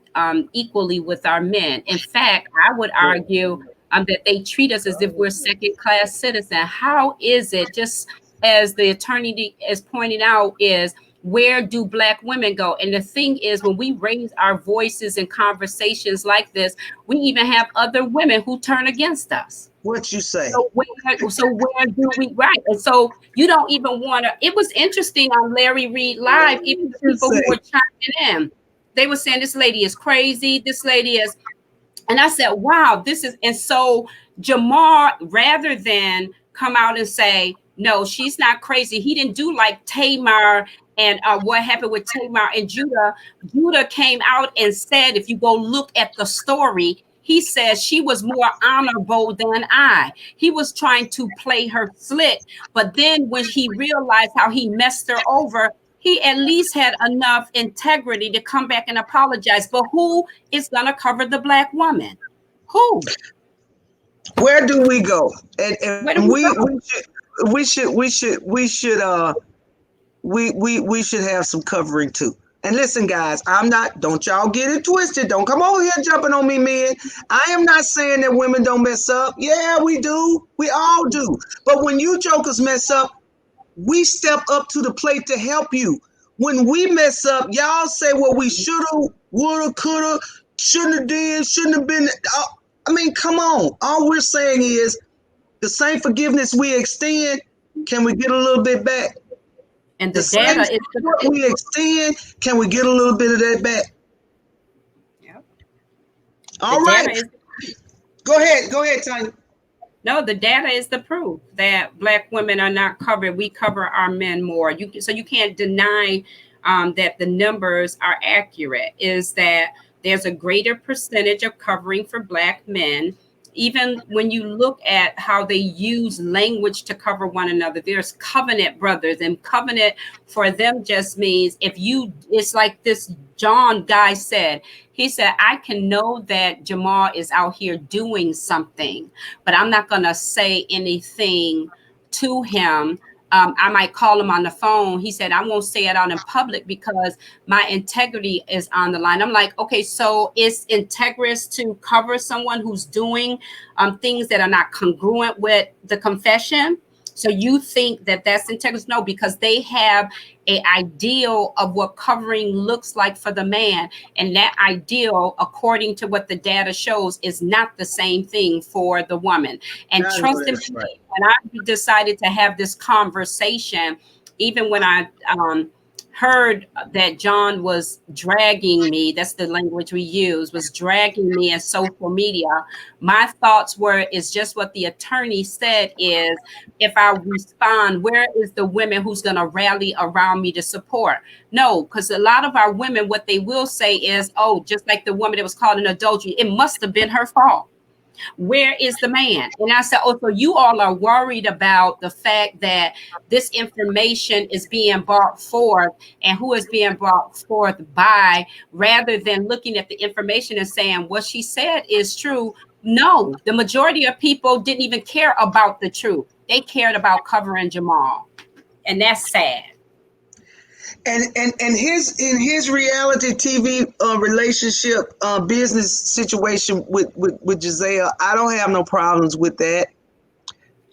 equally with our men. In fact, I would argue that they treat us as if we're second-class citizens. How is it, just as the attorney is pointing out, is where do Black women go? And the thing is, when we raise our voices in conversations like this, we even have other women who turn against us. What you say? So where do we, right? And so you don't even want to. It was interesting on Larry Reed Live, even the people who were chiming in, they were saying this lady is crazy. This lady is, and I said, wow, this is. And so Jamal, rather than come out and say, no, she's not crazy, he didn't do like Tamar and what happened with Tamar and Judah. Judah came out and said, if you go look at the story, he says she was more honorable than I. He was trying to play her slick. But then when he realized how he messed her over, he at least had enough integrity to come back and apologize. But who is going to cover the Black woman? Who? Where do we go? And we should have some covering too. And listen, guys, don't y'all get it twisted. Don't come over here jumping on me, men. I am not saying that women don't mess up. Yeah, we do. We all do. But when you jokers mess up, we step up to the plate to help you. When we mess up, y'all say, well, we should have, woulda, coulda, shouldn't have did, shouldn't have been. I mean, come on. All we're saying is the same forgiveness we extend, can we get a little bit back? And The the same data is support we extend, can we get a little bit of that back? Yep. All the right. data is Go ahead, Tanya. No, the data is the proof that Black women are not covered. We cover our men more. So you can't deny that the numbers are accurate. Is that there's a greater percentage of covering for Black men. Even when you look at how they use language to cover one another, there's covenant brothers, and covenant for them just means it's like this John guy said. He said, I can know that Jamal is out here doing something, but I'm not going to say anything to him. I might call him on the phone. He said, I won't say it out in public because my integrity is on the line. I'm like, okay, so it's integrous to cover someone who's doing things that are not congruent with the confession. So you think that that's integrous? No, because they have an ideal of what covering looks like for the man. And that ideal, according to what the data shows, is not the same thing for the woman. And trust me, Right. when I decided to have this conversation, even when I heard that John was dragging me, that's the language we use, was dragging me in social media, my thoughts were, is just what the attorney said, is if I respond, where is the women who's going to rally around me to support? No, because a lot of our women, what they will say is, oh, just like the woman that was caught in adultery, it must have been her fault. Where is the man? And I said, oh, so you all are worried about the fact that this information is being brought forth, and who is being brought forth by, rather than looking at the information and saying what she said is true. No, the majority of people didn't even care about the truth. They cared about covering Jamal. And that's sad. And in his reality TV relationship business situation with Gizelle, I don't have no problems with that.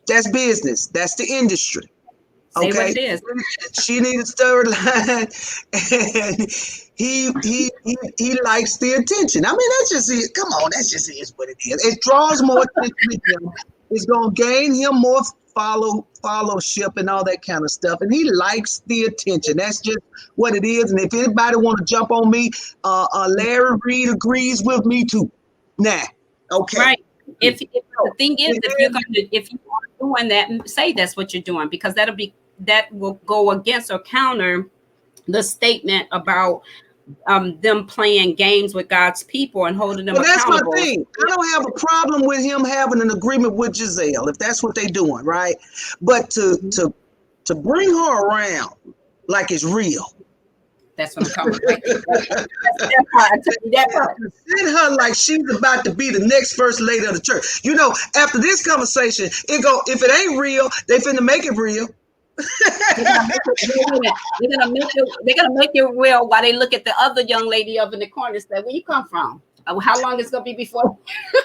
That's business. That's the industry. Say Okay, what it is. she needs a storyline, and he likes the attention. I mean, that's just it. Come on, that's just is what it is. It draws more attention to him. It's gonna gain him more followship and all that kind of stuff. And he likes the attention. That's just what it is. And if anybody want to jump on me, Larry Reed agrees with me too. Nah, okay. Right. If the thing is, if you are doing that, say that's what you're doing, because that will go against or counter the statement about them playing games with God's people and holding them accountable. That's my thing. I don't have a problem with him having an agreement with Gizelle if that's what they're doing, right? But to bring her around like it's real. That's what I'm coming right. That part. Send her like she's about to be the next first lady of the church. You know, after this conversation, if it ain't real, they finna make it real. They're gonna make it real while they look at the other young lady up in the corner and say, where you come from? How long is it gonna be before?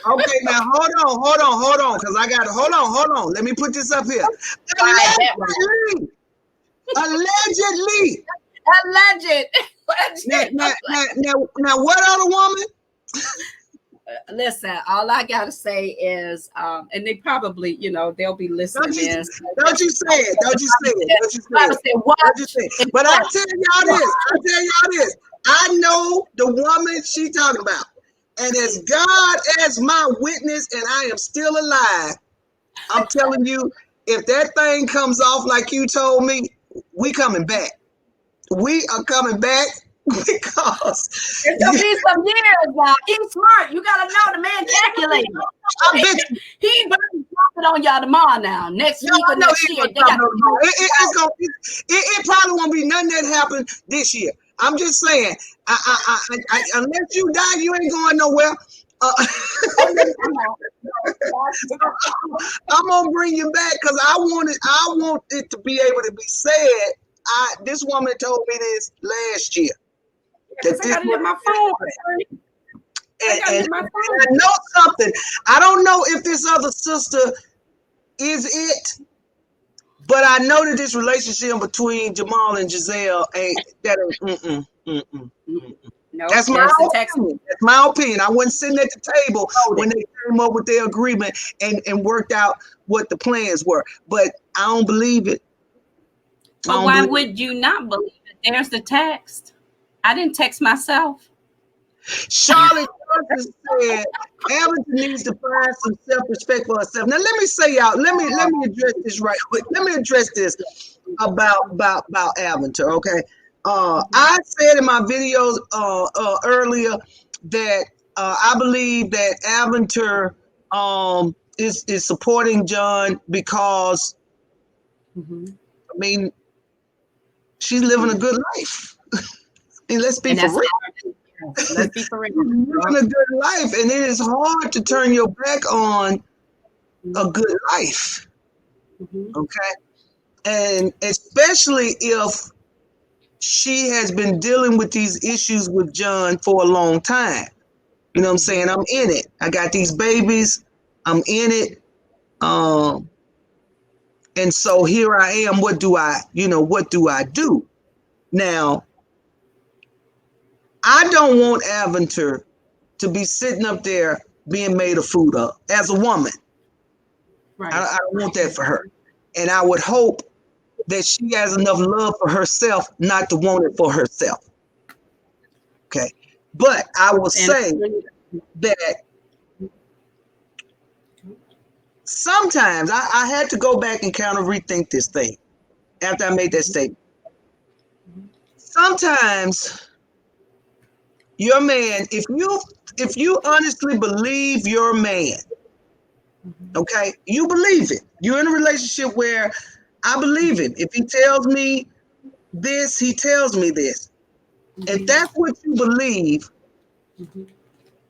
Okay, now hold on, because I got hold on. Let me put this up here. Allegedly. Now, what other woman? Listen, all I gotta say is, and they probably, they'll be listening. Don't you say it. But I tell y'all this. I know the woman she talking about, and as God as my witness, and I am still alive, I'm telling you, if that thing comes off like you told me, we coming back. We are coming back. Because it's gonna be some years now. He's smart. You gotta know the man calculating. He better drop it on y'all tomorrow now. Next week or next year. It probably won't be nothing that happened this year. I'm just saying, unless you die, you ain't going nowhere. I'm gonna bring you back because I want it to be able to be said. This woman told me this last year. I got it in my phone. And I know something. I don't know if this other sister is it, but I know that this relationship between Jamal and Gizelle ain't. Nope, That's my there's the text opinion. That's my opinion. I wasn't sitting at the table loaded. when they came up with their agreement and worked out what the plans were. But I don't believe it. I But don't why believe it. would you not believe it? There's the text. I didn't text myself. Charlotte Johnson said Avatar needs to find some self-respect for herself. Now let me say, y'all, let me address this right quick. Let me address this about Avatar, okay? I said in my videos earlier that I believe that Avatar is supporting John because Mm-hmm. I mean she's living a good life. I mean, let's be And for that's real. hard. Yes, let's be for real. Living a good life, and it is hard to turn your back on a good life. Mm-hmm. Okay, and especially if she has been dealing with these issues with John for a long time. You know what I'm saying? I'm in it. I got these babies. I'm in it. Um, and so here I am. What do I do? Now, I don't want Aventer to be sitting up there being made a food of as a woman. Right. I don't want that for her. And I would hope that she has enough love for herself not to want it for herself. Okay. But I will And say that sometimes I had to go back and kind of rethink this thing after I made that statement. Sometimes your man, if you honestly believe your man, okay, you believe it. You're in a relationship where I believe him. If he tells me this, he tells me this. If that's what you believe, then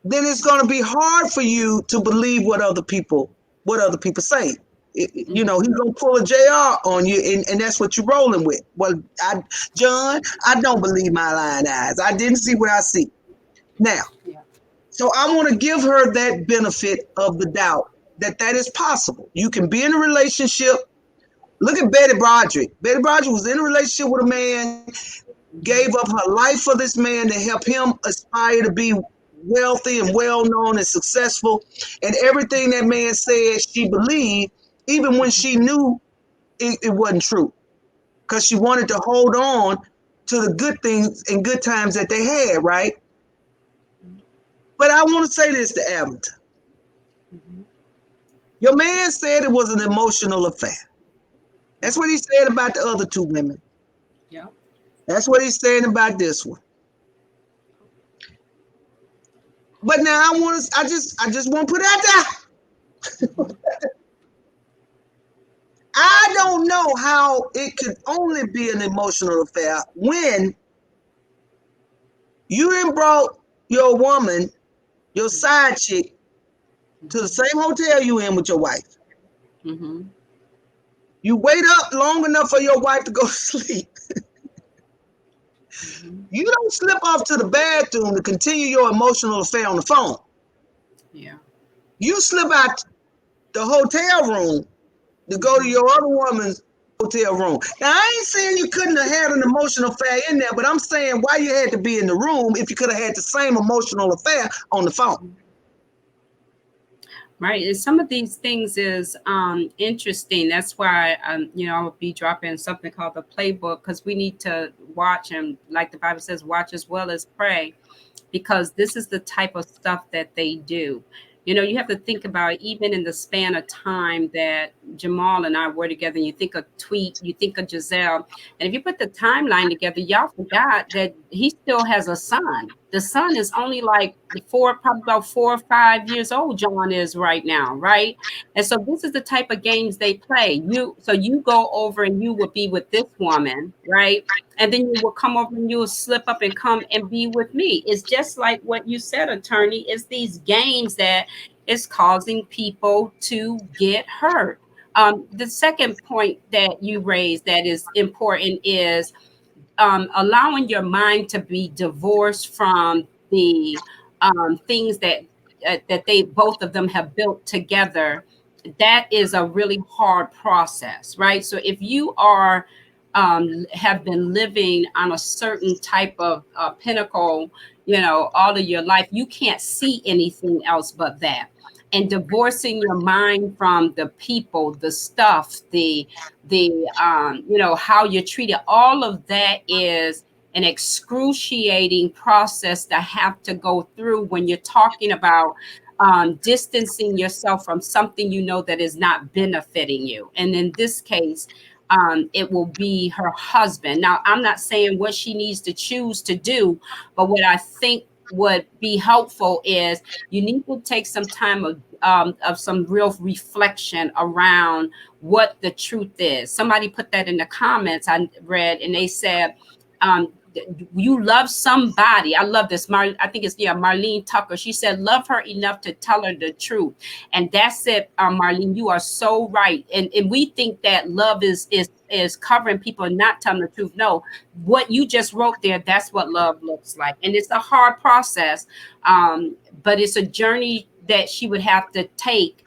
it's going to be hard for you to believe what other people say. He's gonna pull a JR on you, and that's what you're rolling with. Well, John, I don't believe my lying eyes. I didn't see what I see. Now, yeah. so I want to give her that benefit of the doubt that is possible. You can be in a relationship. Look at Betty Broderick. Betty Broderick was in a relationship with a man, gave up her life for this man to help him aspire to be wealthy and well known and successful. And everything that man said, she believed, even when she knew it wasn't true, because she wanted to hold on to the good things and good times that they had, right? But I want to say this to Abington. Your man said it was an emotional affair. That's what he said about the other two women. Yeah. That's what he's saying about this one. But now I just want to put it out there. I don't know how it could only be an emotional affair when you done brought your woman, your side chick, to the same hotel you in with your wife. Mm-hmm. You wait up long enough for your wife to go to sleep. You don't slip off to the bathroom to continue your emotional affair on the phone. Yeah. You slip out the hotel room to go to your other woman's hotel room. Now, I ain't saying you couldn't have had an emotional affair in there, but I'm saying why you had to be in the room if you could have had the same emotional affair on the phone. Right. And some of these things is interesting. That's why I'll be dropping something called the playbook, because we need to watch, and like the Bible says, watch as well as pray, because this is the type of stuff that they do. You have to think about, even in the span of time that Jamal and I were together, and you think of Tweet, you think of Gizelle. And if you put the timeline together, y'all forgot that he still has a son. The son is only like probably about 4 or 5 years old, John is right now, right? And so this is the type of games they play. So you go over and you will be with this woman, right? And then you will come over and you will slip up and come and be with me. It's just like what you said, attorney. It's these games that is causing people to get hurt. The second point that you raised that is important is allowing your mind to be divorced from the things that they both of them have built together. That is a really hard process, right? So if you are have been living on a certain type of pinnacle, all of your life. You can't see anything else but that. And divorcing your mind from the people, the stuff, how you're treated, all of that is an excruciating process to have to go through when you're talking about distancing yourself from something that is not benefiting you. And in this case, it will be her husband. Now, I'm not saying what she needs to choose to do, but what I think would be helpful is you need to take some time of some real reflection around what the truth is. Somebody put that in the comments I read, and they said, you love somebody. I love this. I think it's Marlene Tucker. She said, love her enough to tell her the truth. And that's it, Marlene. You are so right. And we think that love is covering people and not telling the truth. No, what you just wrote there, that's what love looks like. And it's a hard process, but it's a journey that she would have to take.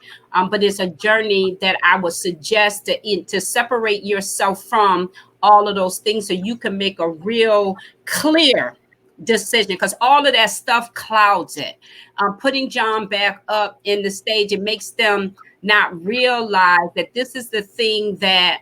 But it's a journey that I would suggest to separate yourself from all of those things so you can make a real clear decision, because all of that stuff clouds it. Putting John back up in the stage, it makes them not realize that this is the thing that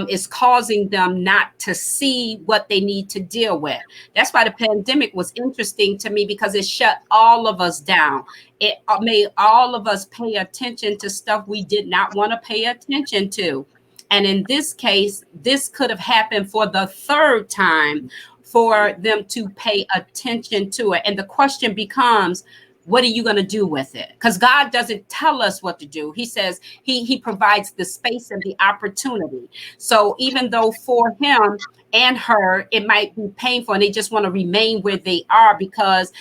is causing them not to see what they need to deal with. That's why the pandemic was interesting to me, because it shut all of us down. It made all of us pay attention to stuff we did not want to pay attention to. And in this case, this could have happened for the third time for them to pay attention to it. And the question becomes, what are you going to do with it? Because God doesn't tell us what to do. He says he provides the space and the opportunity. So even though for him and her, it might be painful and they just want to remain where they are because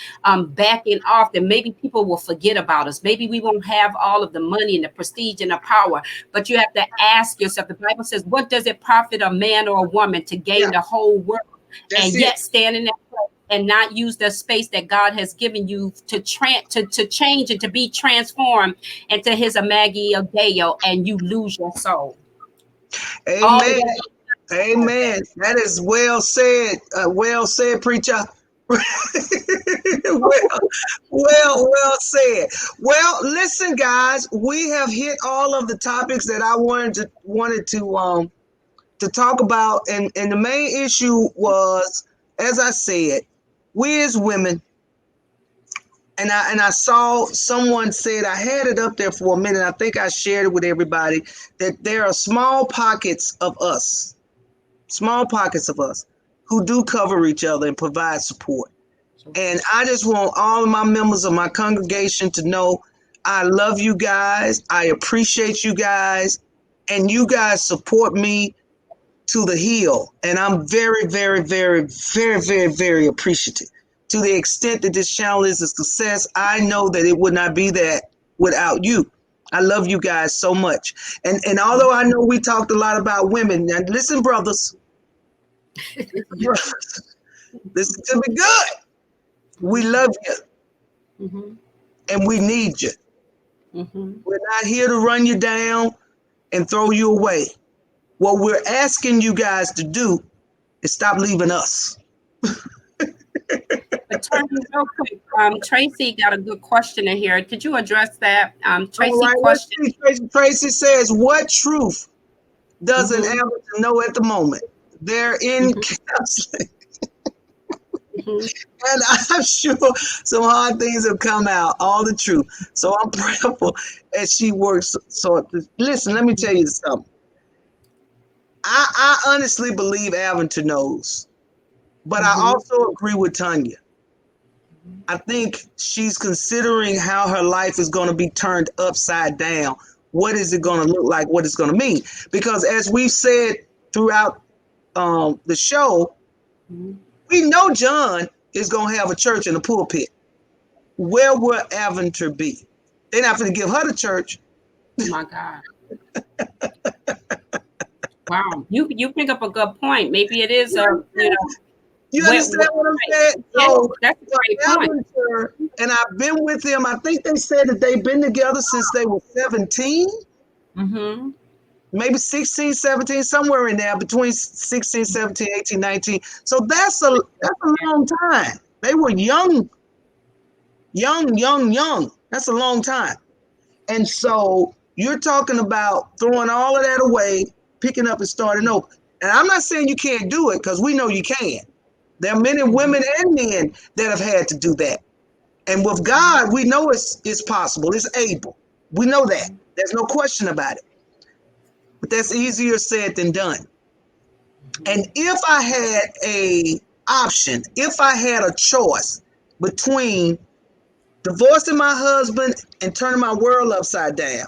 backing off, then maybe people will forget about us. Maybe we won't have all of the money and the prestige and the power. But you have to ask yourself, the Bible says, what does it profit a man or a woman to gain the whole world and yet stand in that place and not use the space that God has given you to change and to be transformed into his Amagi Deo, and you lose your soul. Amen. Amen. That is well said. Well said, preacher. well said. Well, listen, guys, we have hit all of the topics that I wanted to talk about, and the main issue was, as I said, we as women, and I saw someone said, I had it up there for a minute, I think I shared it with everybody, that there are small pockets of us who do cover each other and provide support. And I just want all of my members of my congregation to know I love you guys, I appreciate you guys, and you guys support me to the hill. And I'm very, very, very, very, very, very appreciative. To the extent that this channel is a success, I know that it would not be that without you. I love you guys so much. And although I know we talked a lot about women, now listen, brothers, this is gonna be good. We love you, and we need you. We're not here to run you down and throw you away. What we're asking you guys to do is stop leaving us. But Tanya, real quick, Tracy got a good question in here. Could you address that? Tracy question. Tracy says, what truth doesn't Avatar know at the moment? They're in counseling. And I'm sure some hard things have come out, all the truth. So I'm prayerful as she works. So listen, let me tell you something. I honestly believe Avatar knows, but I also agree with Tanya. I think she's considering how her life is going to be turned upside down. What is it going to look like? What it's going to mean? Because as we've said throughout the show, we know John is going to have a church in the pulpit. Where will Avatar be? They're not going to give her the church. Oh my God. Wow. You bring up a good point. Maybe it is You understand what I'm saying? So that's a great point. And I've been with them. I think they said that they've been together since they were 17. maybe 16, 17, somewhere in there between 16, 17, 18, 19. So that's a long time. They were young. That's a long time. And so you're talking about throwing all of that away, picking up and starting over. And I'm not saying you can't do it, because we know you can. There are many women and men that have had to do that. And with God, we know it's possible. It's able. We know that. There's no question about it. But that's easier said than done. And if I had a option, if I had a choice between divorcing my husband and turning my world upside down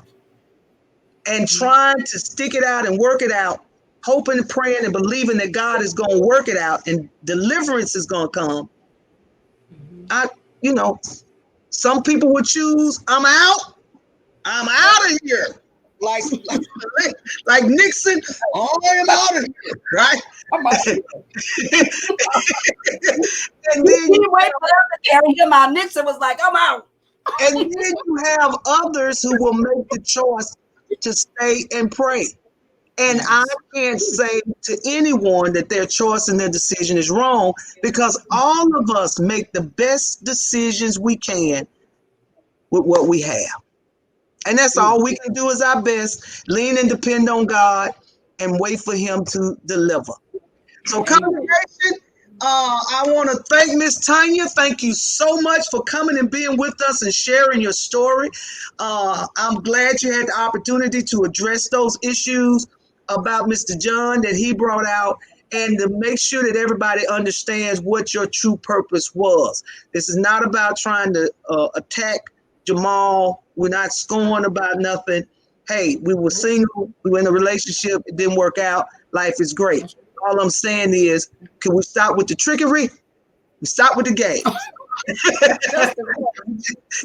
and trying to stick it out and work it out, hoping, praying, and believing that God is going to work it out and deliverance is going to come, I, you know, some people would choose, I'm out of here. Like Nixon, I am out of here, right? And then He wait for them to carry him out. Nixon was like, I'm out. and then you have others who will make the choice to stay and pray. And I can't say to anyone that their choice and their decision is wrong, because all of us make the best decisions we can with what we have. And that's all we can do is our best, lean and depend on God and wait for him to deliver. So congregation, I want to thank Miss Tanya. Thank you so much for coming and being with us and sharing your story. I'm glad you had the opportunity to address those issues about Mr. John that he brought out, and to make sure that everybody understands what your true purpose was. This is not about trying to attack Jamal. We're not scorned about nothing. Hey, we were single. We were in a relationship. It didn't work out. Life is great. All I'm saying is, can we stop with the trickery? We stop with the game.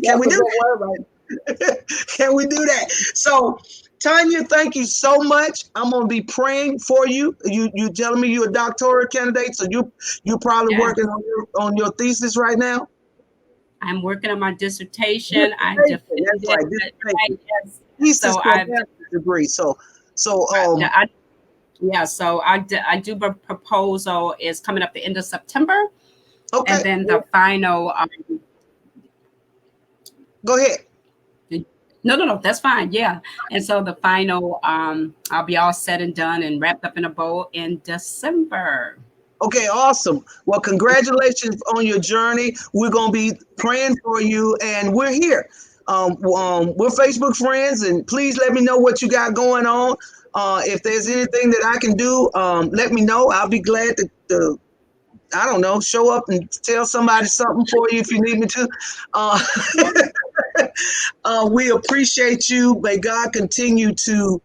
Can we do that? Can we do that? So, Tanya, thank you so much. I'm gonna be praying for you. You telling me you're a doctoral candidate, so you're probably working on your thesis right now. I'm working on my dissertation. I That's defended right. it. Right, Yes. thesis So for I've master's degree. So so I do a proposal is coming up the end of September, okay. and then the final. Go ahead. No, that's fine. Yeah, and so the final, I'll be all said and done and wrapped up in a bow in December. Okay, awesome. Well, congratulations on your journey. We're going to be praying for you, and we're here. We're Facebook friends, and please let me know what you got going on. If there's anything that I can do, let me know. I'll be glad to I don't know, show up and tell somebody something for you if you need me to. Uh, we appreciate you. May God continue to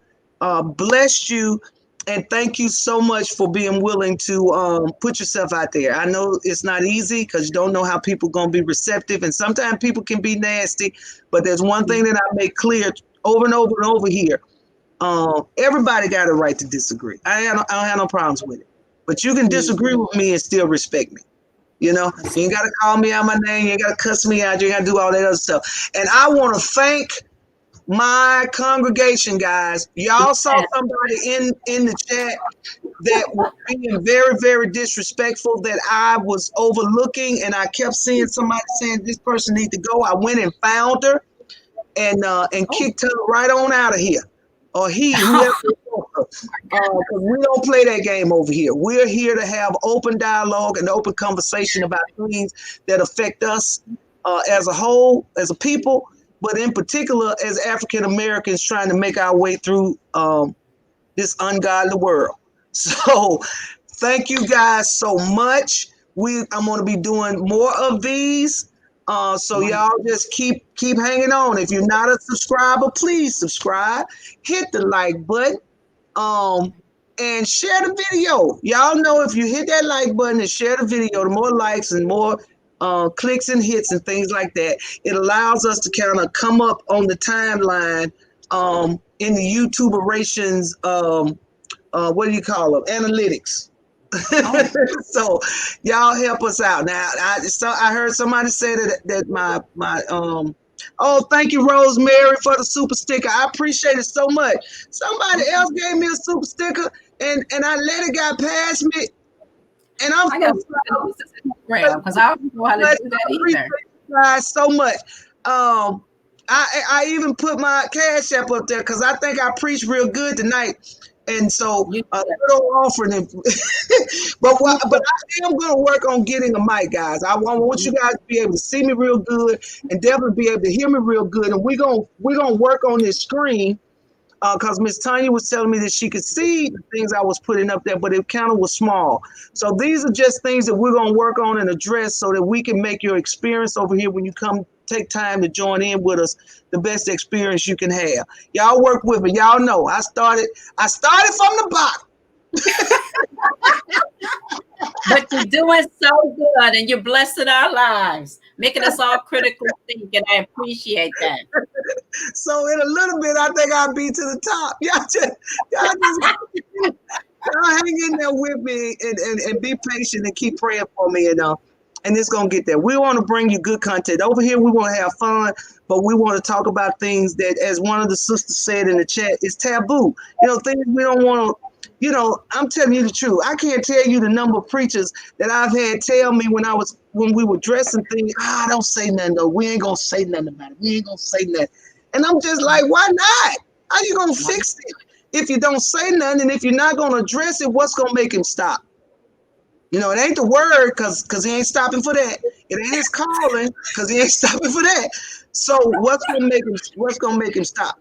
bless you. And thank you so much for being willing to put yourself out there. I know it's not easy because you don't know how people are going to be receptive. And sometimes people can be nasty. But there's one thing that I make clear over and over and over here. Everybody got a right to disagree. I don't have no problems with it. But you can disagree with me and still respect me. You know, you ain't got to call me out my name. You ain't got to cuss me out. You ain't got to do all that other stuff. And I want to thank my congregation, guys. Y'all saw somebody in the chat that was being very, very disrespectful that I was overlooking, and I kept seeing somebody saying this person needs to go. I went and found her and kicked her right on out of here. Or whoever. Because we don't play that game over here. We're here to have open dialogue and open conversation about things that affect us as a whole, as a people, but in particular as African Americans trying to make our way through this ungodly world. So thank you guys so much. I'm going to be doing more of these. So y'all just keep hanging on. If you're not a subscriber, please subscribe. Hit the like button. And share the video. Y'all know if you hit that like button and share the video, the more likes and more clicks and hits and things like that, it allows us to kind of come up on the timeline in the YouTuberations, what do you call them? Analytics. So y'all help us out. Now, I heard somebody say that my Oh, thank you, Rosemary, for the super sticker. I appreciate it so much. Somebody Okay. else gave me a super sticker, and I let it got past me, and I'm I so got to use this sorry. program because I don't know how to But do I that appreciate either. you guys so much. I even put my cash app up there because I think I preached real good tonight, and so You a little offering. But I am going to work on getting a mic, guys. I want you guys to be able to see me real good and definitely be able to hear me real good. And we're gonna work on this screen because Miss Tanya was telling me that she could see the things I was putting up there, but it kind of was small. So these are just things that we're going to work on and address so that we can make your experience over here when you come take time to join in with us the best experience you can have. Y'all work with me. Y'all know I started from the bottom. But you're doing so good and you're blessing our lives, making us all critically think, and I appreciate that. So in a little bit, I think I'll be to the top. Y'all hang in there with me and be patient and keep praying for me and it's gonna get there. We want to bring you good content. Over here we want to have fun, but we want to talk about things that, as one of the sisters said in the chat, is taboo. Things we don't want to, I'm telling you the truth. I can't tell you the number of preachers that I've had tell me when we were dressing things, don't say nothing though. We ain't gonna say nothing about it. We ain't gonna say nothing. And I'm just like, why not? How you gonna fix it? If you don't say nothing, and if you're not going to address it, what's going to make him stop? It ain't the word because he ain't stopping for that. It ain't his calling because he ain't stopping for that. So what's going to make him stop?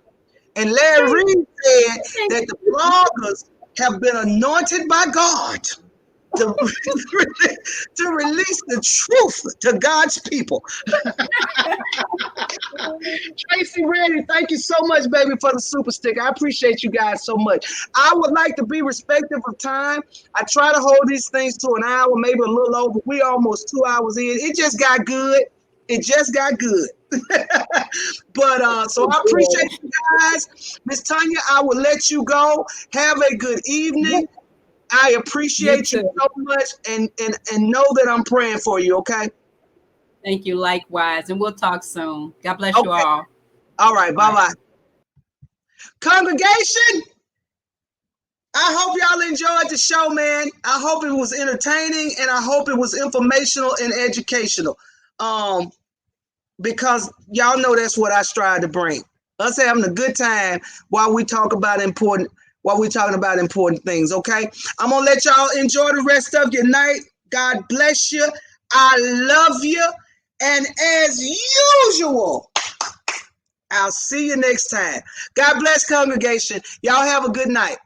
And Larry Reed said that the bloggers have been anointed by God to, to release the truth to God's people. Tracy Reddy, thank you so much, baby, for the super stick. I appreciate you guys so much. I would like to be respectful of time. I try to hold these things to an hour, maybe a little over. We almost 2 hours in. It just got good. It just got good. But so I appreciate you guys. Miss Tanya, I will let you go. Have a good evening. I You appreciate you too. so much and know that I'm praying for you, okay? Thank you likewise. And we'll talk soon. God bless you Okay. all. All right. Bye. Bye-bye. Congregation, I hope y'all enjoyed the show, man. I hope it was entertaining and I hope it was informational and educational. Um, because y'all know that's what I strive to bring. Us having a good time while we talk about while we're talking about important things, okay? I'm gonna let y'all enjoy the rest of your night. God bless you. I love you. And as usual, I'll see you next time. God bless, congregation. Y'all have a good night.